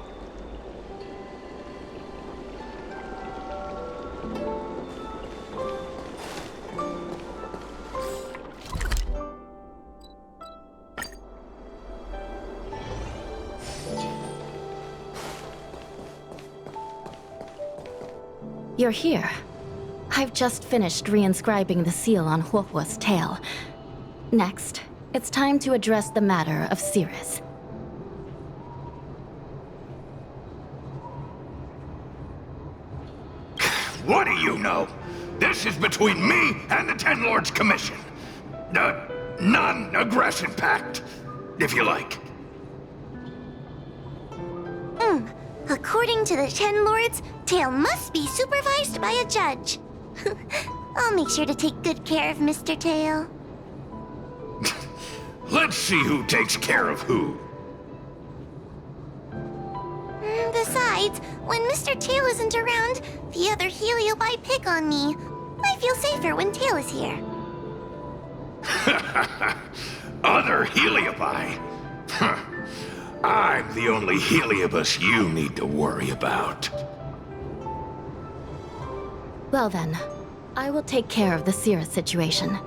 You're here. I've just finished reinscribing the seal on Huohuo's tail. Next, it's time to address the matter of Cirrus. What do you know? This is between me and the Ten Lords Commission. Non-aggression pact, if you like. According to the Ten Lords, Tail must be supervised by a judge. I'll make sure to take good care of Mr. Tail. Let's see who takes care of who. Besides, when Mr. Tail isn't around, the other Heliobi pick on me. I feel safer when Tail is here. Other Heliobi? Huh. I'm the only Heliobus you need to worry about. Well then, I will take care of the Cirrus situation.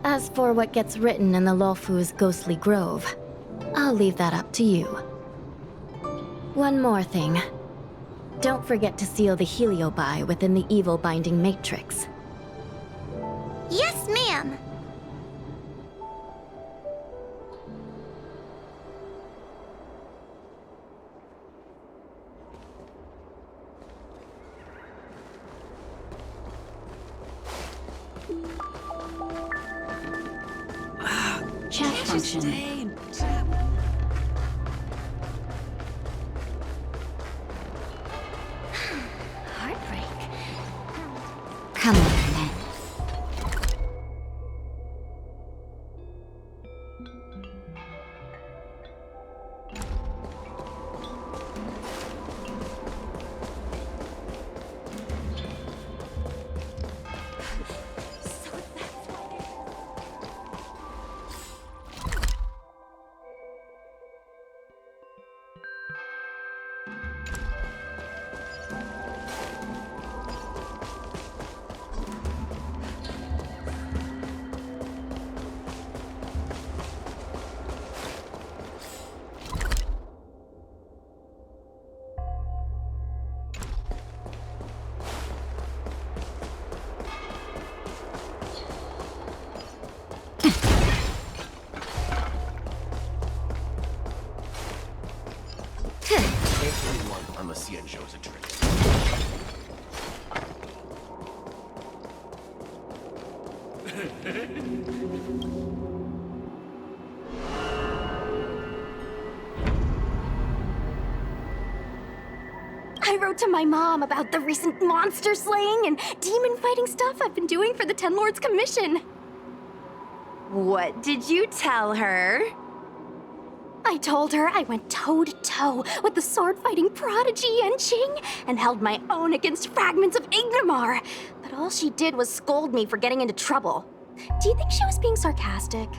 As for what gets written in the Lawfu's ghostly grove, I'll leave that up to you. One more thing. Don't forget to seal the Heliobi within the evil binding matrix. Yes, ma'am! Chat function. Heartbreak. Come on, then. Xianzhou's a trick. I wrote to my mom about the recent monster slaying and demon fighting stuff I've been doing for the Ten Lords Commission. What did you tell her? I told her I went toe-to-toe with the sword-fighting prodigy Yanqing and held my own against fragments of Ignamar, but all she did was scold me for getting into trouble. Do you think she was being sarcastic?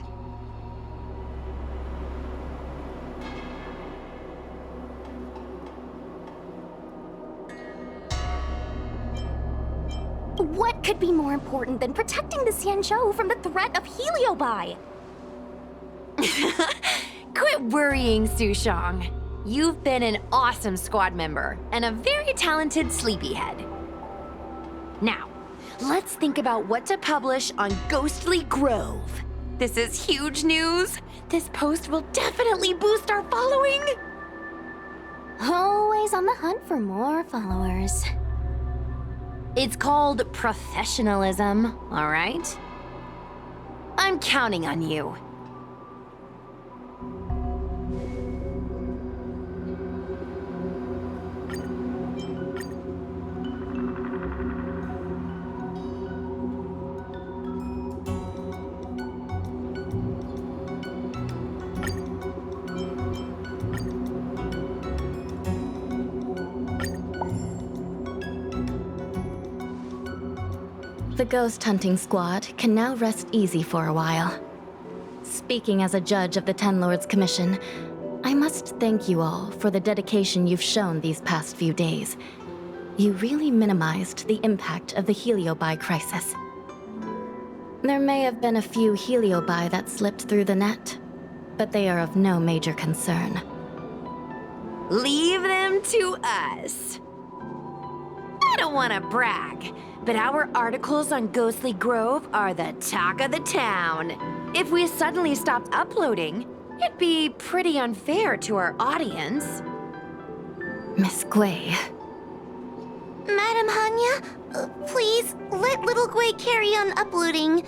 What could be more important than protecting the Xianzhou from the threat of Heliobi? Quit worrying, Sushong. You've been an awesome squad member and a very talented sleepyhead. Now, let's think about what to publish on Ghostly Grove. This is huge news. This post will definitely boost our following. Always on the hunt for more followers. It's called professionalism, all right? I'm counting on you. The ghost hunting squad can now rest easy for a while. Speaking as a judge of the Ten Lords Commission, I must thank you all for the dedication you've shown these past few days. You really minimized the impact of the Heliobi crisis. There may have been a few Heliobi that slipped through the net, but they are of no major concern. Leave them to us. I don't want to brag, but our articles on Ghostly Grove are the talk of the town. If we suddenly stopped uploading, it'd be pretty unfair to our audience. Miss Gui. Madam Hanya, please let little Gui carry on uploading.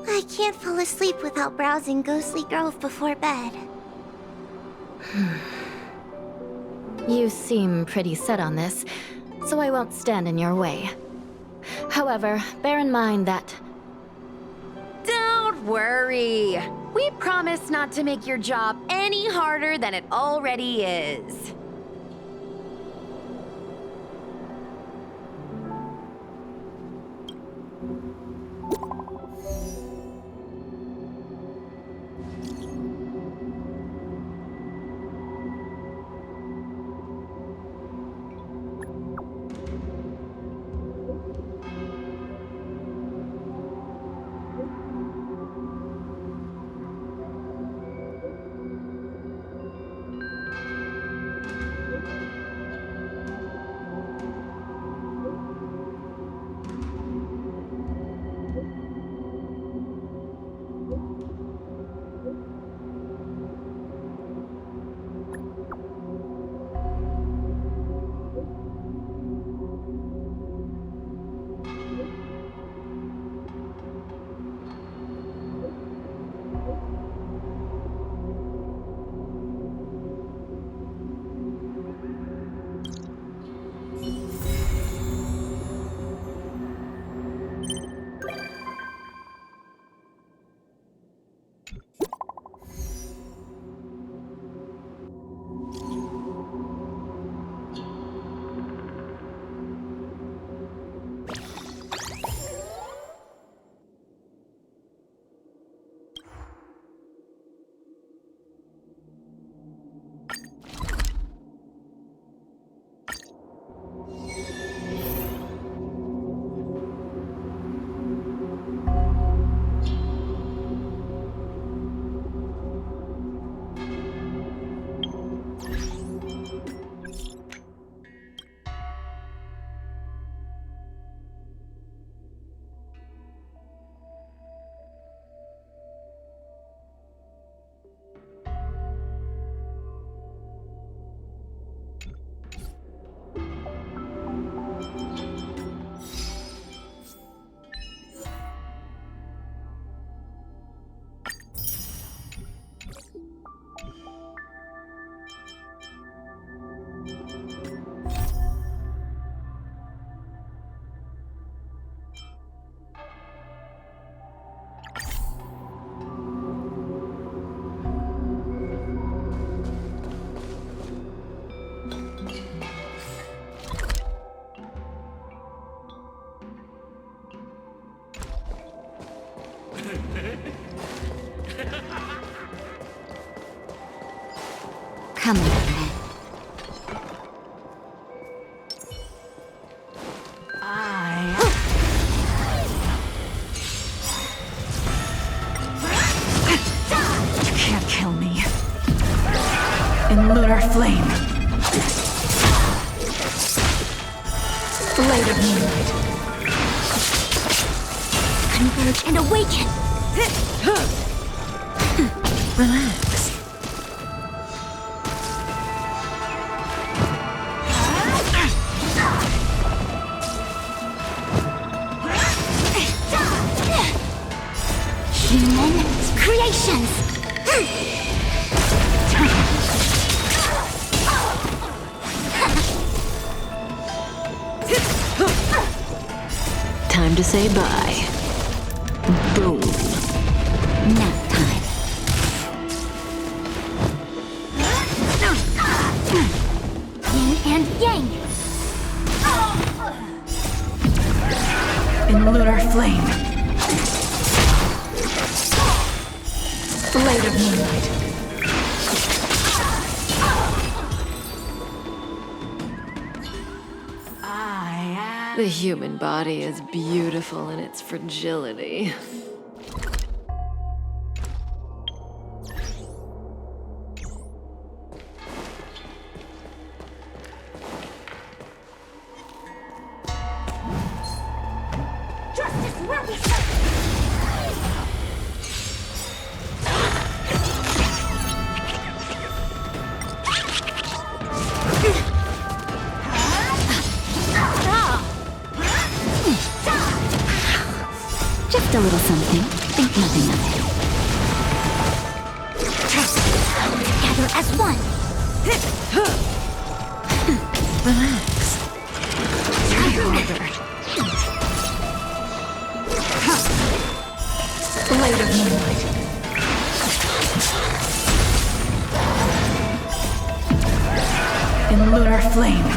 I can't fall asleep without browsing Ghostly Grove before bed. You seem pretty set on this, so I won't stand in your way. However, bear in mind that... Don't worry. We promise not to make your job any harder than it already is. Come on, then. You can't kill me. In lunar flame. Blade of moonlight. Converge and awaken! Relax. Human creations! Time to say bye. Boom. Nap time. Yin and yang! In lunar flame. Blade of moonlight. The human body is beautiful in its fragility. Justice will be served! Just a little something. Think nothing of it. Together as one. Relax. Blade of moonlight. In lunar flame.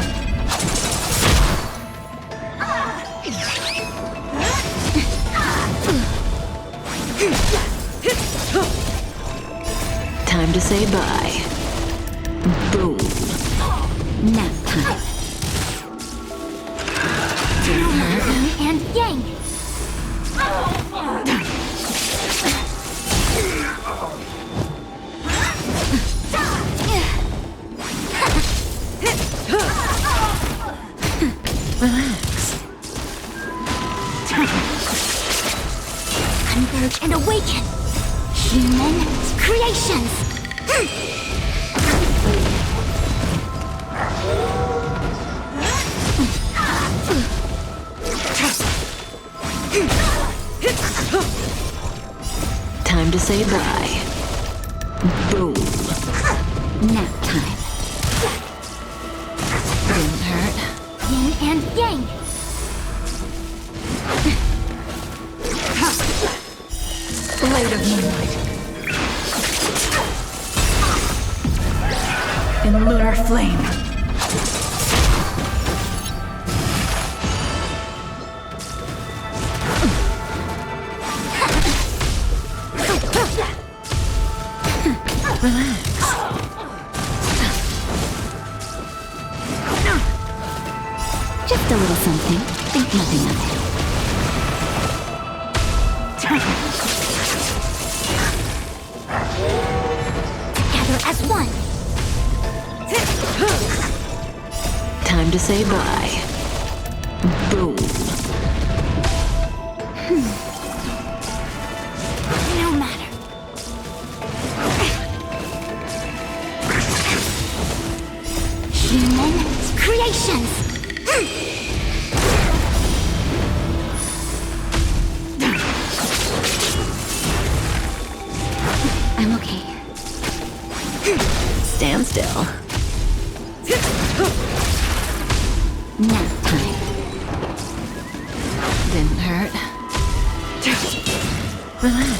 Time to say bye. Boom. Nap time. Yin and yang. Relax. Converge and awaken. Human creations. Time to say bye. Boom. Nap time. Didn't hurt. Yin and yang. Blade of moonlight. In lunar flame. Relax. Just a little something. Think nothing of it. Together as one. Time to say bye. Boom. No matter. Human creations. I'm okay. Stand still. Nap time. Didn't hurt. Relax.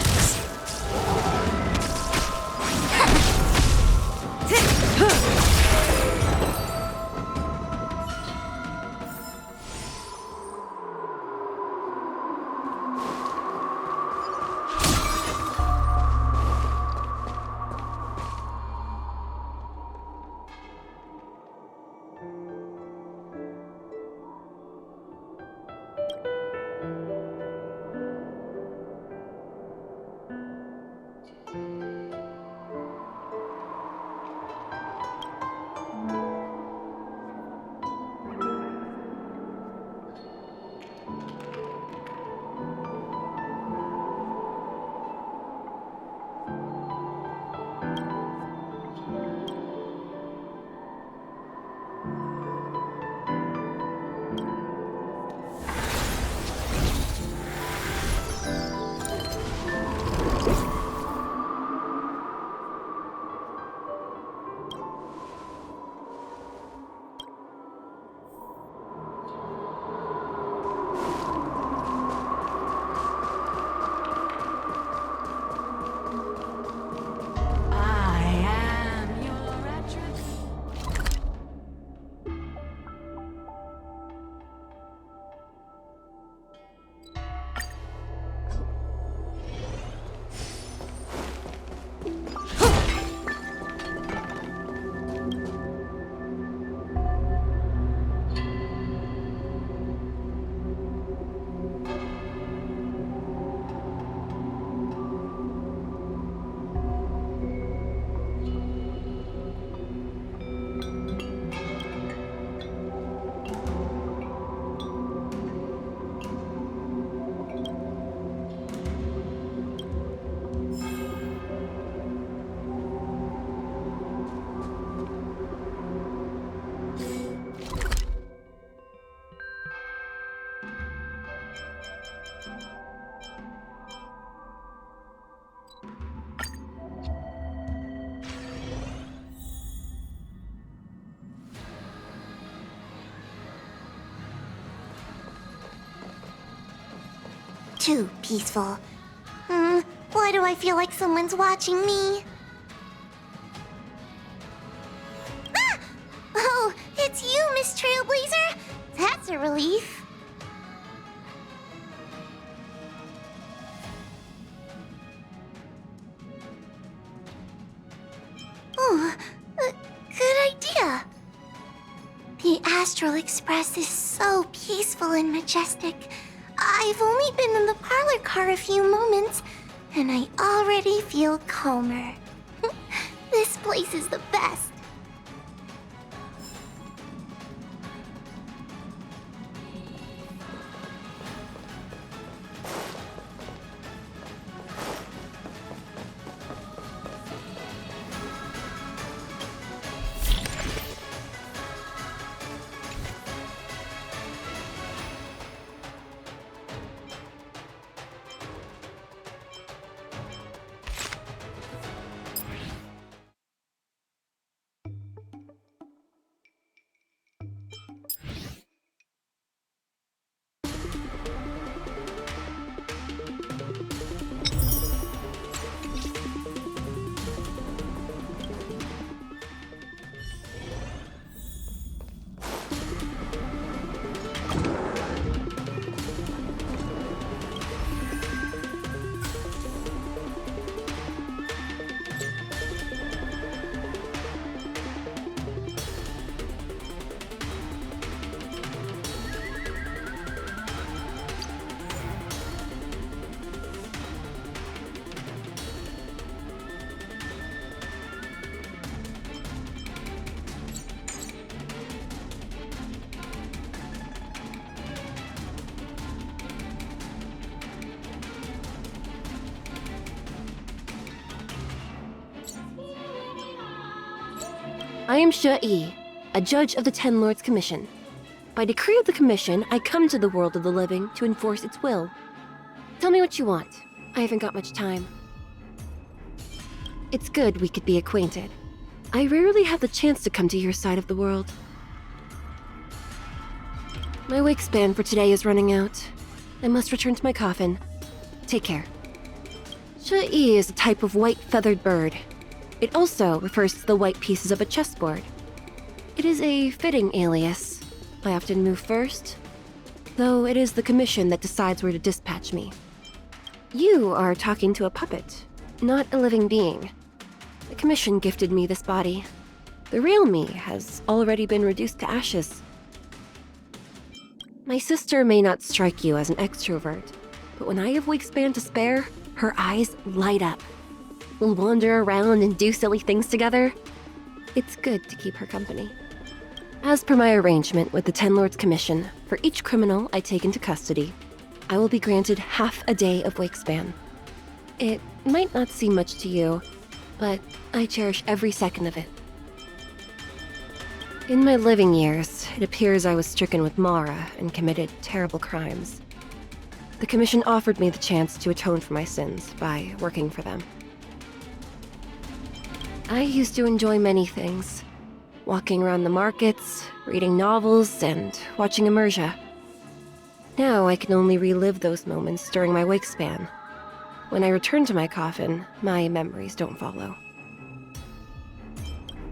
too peaceful. Why do I feel like someone's watching me? Ah! Oh, it's you, Miss Trailblazer! That's a relief. Oh, good idea. The Astral Express is so peaceful and majestic. I've only been in the parlor car a few moments, and I already feel calmer. This place is the best. I am Shi, a judge of the Ten Lords Commission. By decree of the Commission, I come to the world of the living to enforce its will. Tell me what you want. I haven't got much time. It's good we could be acquainted. I rarely have the chance to come to your side of the world. My wake span for today is running out. I must return to my coffin. Take care. Shi is a type of white feathered bird. It also refers to the white pieces of a chessboard. It is a fitting alias. I often move first, though it is the Commission that decides where to dispatch me. You are talking to a puppet, not a living being. The Commission gifted me this body. The real me has already been reduced to ashes. My sister may not strike you as an extrovert, but when I have wakespan to spare, her eyes light up. We'll wander around and do silly things together. It's good to keep her company. As per my arrangement with the Ten Lords Commission, for each criminal I take into custody, I will be granted half a day of wakespan. It might not seem much to you, but I cherish every second of it. In my living years, it appears I was stricken with Mara and committed terrible crimes. The Commission offered me the chance to atone for my sins by working for them. I used to enjoy many things. Walking around the markets, reading novels, and watching Immersia. Now I can only relive those moments during my wakespan. When I return to my coffin, my memories don't follow.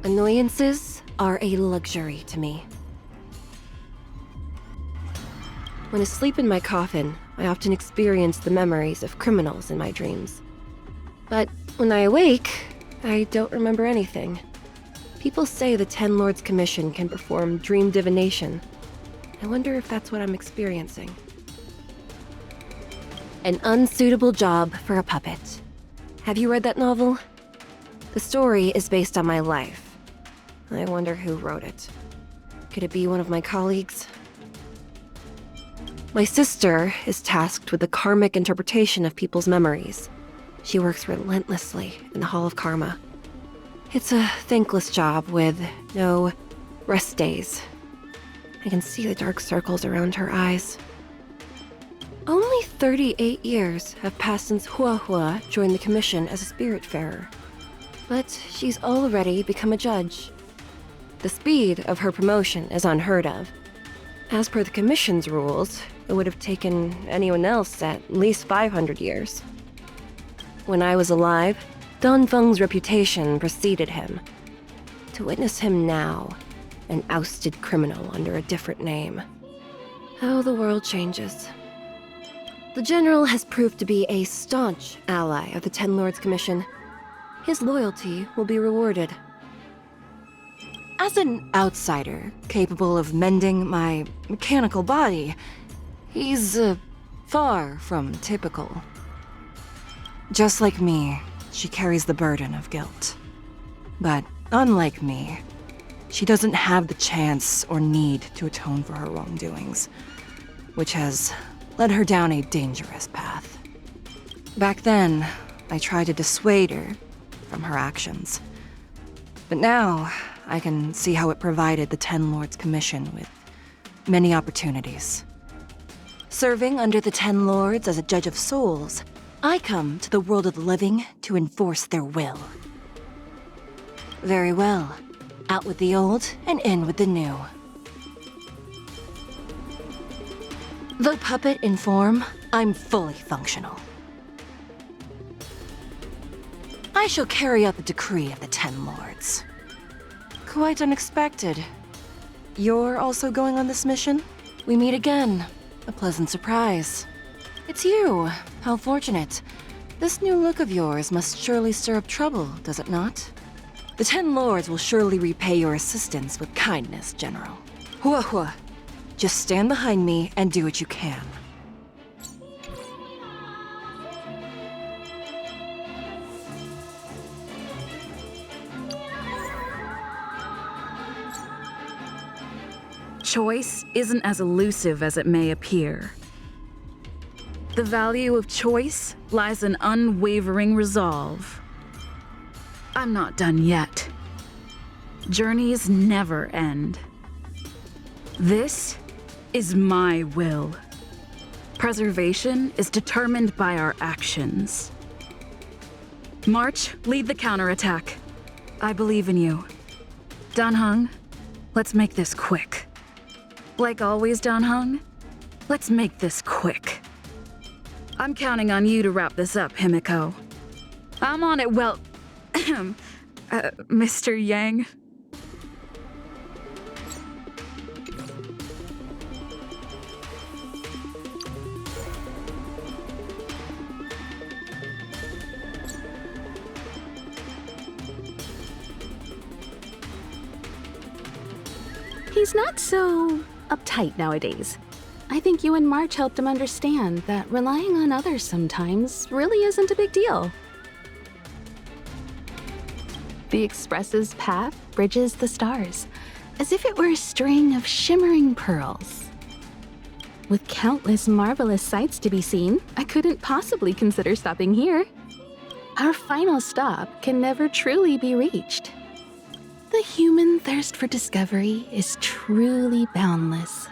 Annoyances are a luxury to me. When asleep in my coffin, I often experience the memories of criminals in my dreams. But when I awake, I don't remember anything. People say the Ten Lords Commission can perform dream divination. I wonder if that's what I'm experiencing. An unsuitable job for a puppet. Have you read that novel? The story is based on my life. I wonder who wrote it. Could it be one of my colleagues? My sister is tasked with the karmic interpretation of people's memories. She works relentlessly in the Hall of Karma. It's a thankless job with no rest days. I can see the dark circles around her eyes. Only 38 years have passed since Huahua joined the Commission as a spiritfarer. But she's already become a judge. The speed of her promotion is unheard of. As per the Commission's rules, It would have taken anyone else at least 500 years. When I was alive, Don Feng's reputation preceded him. To witness him now, an ousted criminal under a different name. How the world changes. The General has proved to be a staunch ally of the Ten Lords Commission. His loyalty will be rewarded. As an outsider, capable of mending my mechanical body, he's far from typical. Just like me, she carries the burden of guilt. But unlike me, she doesn't have the chance or need to atone for her wrongdoings, which has led her down a dangerous path. Back then, I tried to dissuade her from her actions. But now, I can see how it provided the Ten Lords Commission with many opportunities. Serving under the Ten Lords as a judge of souls, I come to the world of the living to enforce their will. Very well. Out with the old and in with the new. Though puppet in form, I'm fully functional. I shall carry out the decree of the Ten Lords. Quite unexpected. You're also going on this mission? We meet again. A pleasant surprise. It's you. How fortunate. This new look of yours must surely stir up trouble, does it not? The Ten Lords will surely repay your assistance with kindness, General. Hua hua. Just stand behind me and do what you can. Choice isn't as elusive as it may appear. The value of choice lies in unwavering resolve. I'm not done yet. Journeys never end. This is my will. Preservation is determined by our actions. March, lead the counterattack. I believe in you. Danheng, let's make this quick. Like always, Danheng, let's make this quick. I'm counting on you to wrap this up, Himiko. I'm on it well... Mr. Yang. He's not so uptight nowadays. I think you and March helped him understand that relying on others sometimes really isn't a big deal. The Express's path bridges the stars, as if it were a string of shimmering pearls. With countless marvelous sights to be seen, I couldn't possibly consider stopping here. Our final stop can never truly be reached. The human thirst for discovery is truly boundless.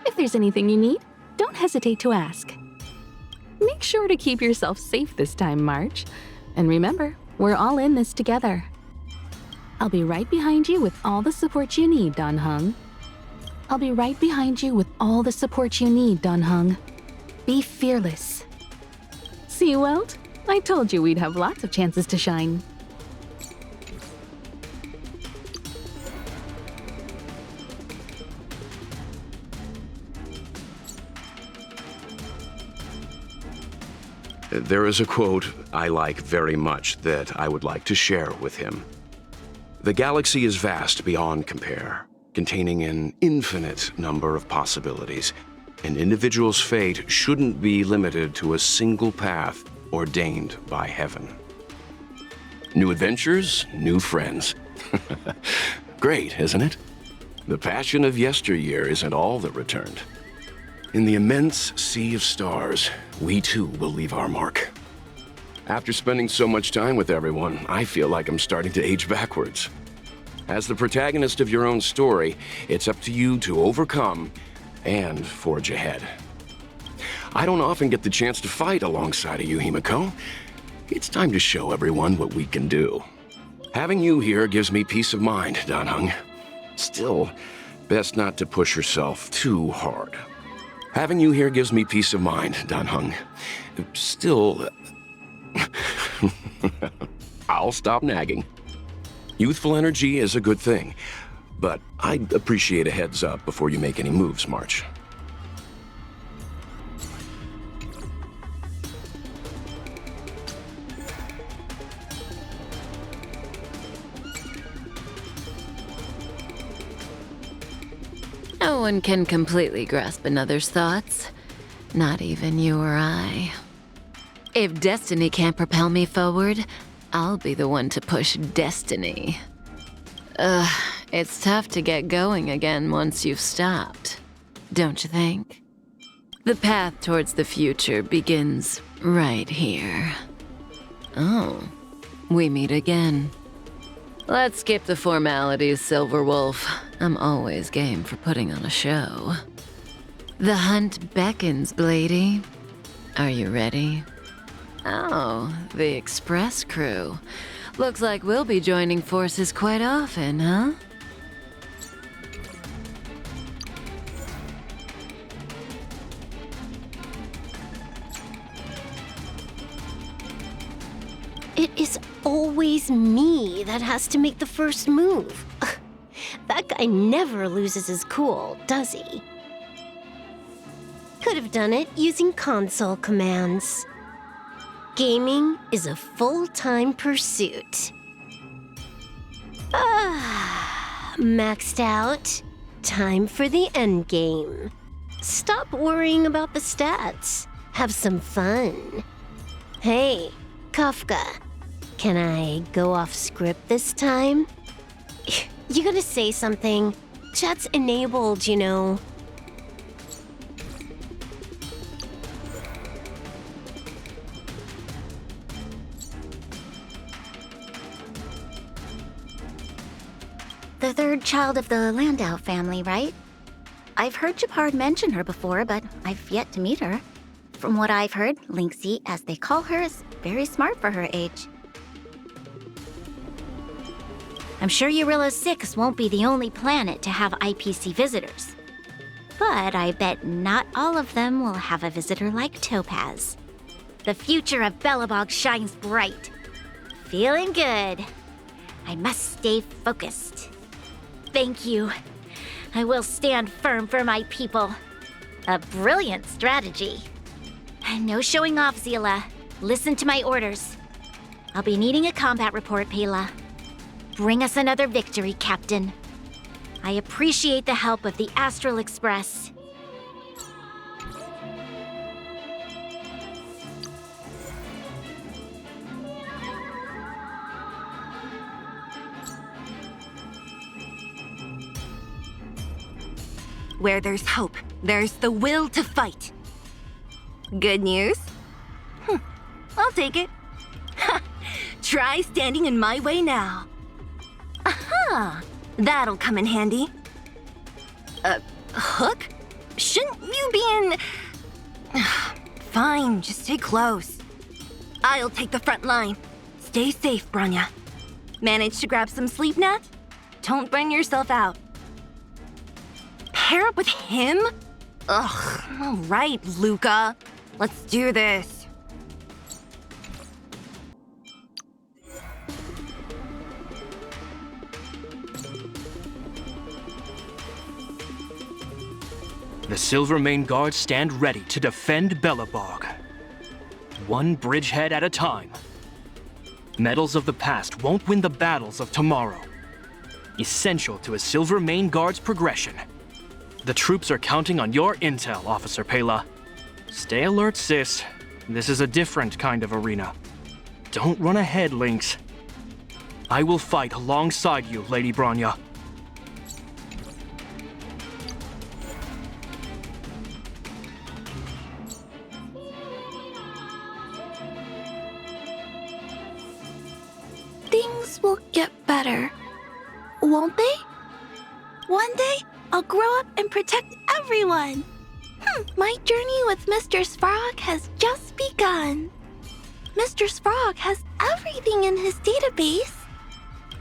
If there's anything you need, don't hesitate to ask. Make sure to keep yourself safe this time, March. And remember, we're all in this together. I'll be right behind you with all the support you need, Danheng. I'll be right behind you with all the support you need, Danheng. Be fearless. See, Welt? I told you we'd have lots of chances to shine. There is a quote I like very much that I would like to share with him. The galaxy is vast beyond compare, containing an infinite number of possibilities. An individual's fate shouldn't be limited to a single path ordained by heaven. New adventures, new friends. Great, isn't it? The passion of yesteryear isn't all that returned. In the immense sea of stars, we too will leave our mark. After spending so much time with everyone, I feel like I'm starting to age backwards. As the protagonist of your own story, it's up to you to overcome and forge ahead. I don't often get the chance to fight alongside of you, Himiko. It's time to show everyone what we can do. Having you here gives me peace of mind, Danheng. Still, best not to push yourself too hard. Having you here gives me peace of mind, Danheng. Still, I'll stop nagging. Youthful energy is a good thing, but I'd appreciate a heads up before you make any moves, March. No one can completely grasp another's thoughts. Not even you or I. If destiny can't propel me forward, I'll be the one to push destiny. It's tough to get going again once you've stopped, don't you think? The path towards the future begins right here. Oh, we meet again. Let's skip the formalities, Silverwolf. I'm always game for putting on a show. The hunt beckons, Blady. Are you ready? Oh, the Express crew. Looks like we'll be joining forces quite often, huh? It is always me that has to make the first move. That guy never loses his cool, does he? Could have done it using console commands. Gaming is a full-time pursuit. Maxed out. Time for the endgame. Stop worrying about the stats. Have some fun. Hey, Kafka. Can I go off script this time? You gotta say something. Chat's enabled, you know. The third child of the Landau family, right? I've heard Japard mention her before, but I've yet to meet her. From what I've heard, Linksy, as they call her, is very smart for her age. I'm sure Eurila's 6 won't be the only planet to have IPC visitors. But I bet not all of them will have a visitor like Topaz. The future of Belobog shines bright. Feeling good. I must stay focused. Thank you. I will stand firm for my people. A brilliant strategy. No showing off, Zila. Listen to my orders. I'll be needing a combat report, Pela. Bring us another victory, Captain. I appreciate the help of the Astral Express. Where there's hope, there's the will to fight. Good news? I'll take it. Try standing in my way now. Aha! That'll come in handy. Hook? Shouldn't you be in... Fine, just stay close. I'll take the front line. Stay safe, Branya. Manage to grab some sleep, Nat? Don't burn yourself out. Pair up with him? Ugh, all right, Luca. Let's do this. The Silvermane Guards stand ready to defend Belobog. One bridgehead at a time. Medals of the past won't win the battles of tomorrow. Essential to a Silvermane Guard's progression. The troops are counting on your intel, Officer Pela. Stay alert, sis. This is a different kind of arena. Don't run ahead, Lynx. I will fight alongside you, Lady Branya. Things will get better, won't they? One day, I'll grow up and protect everyone. My journey with Mr. Svarog has just begun. Mr. Svarog has everything in his database.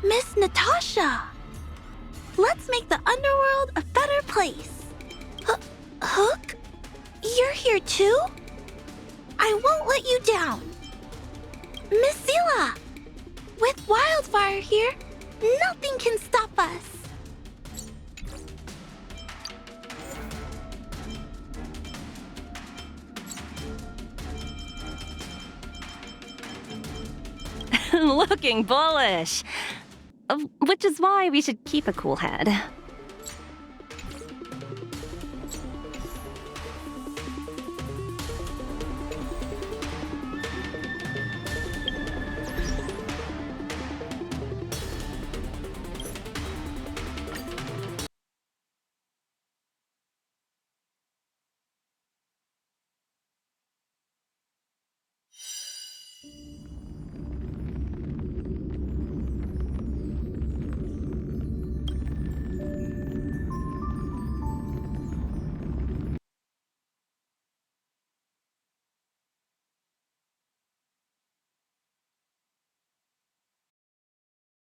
Miss Natasha. Let's make the underworld a better place. Hook? You're here too? I won't let you down. Miss Zila! With Wildfire here, nothing can stop us. Looking bullish. Which is why we should keep a cool head.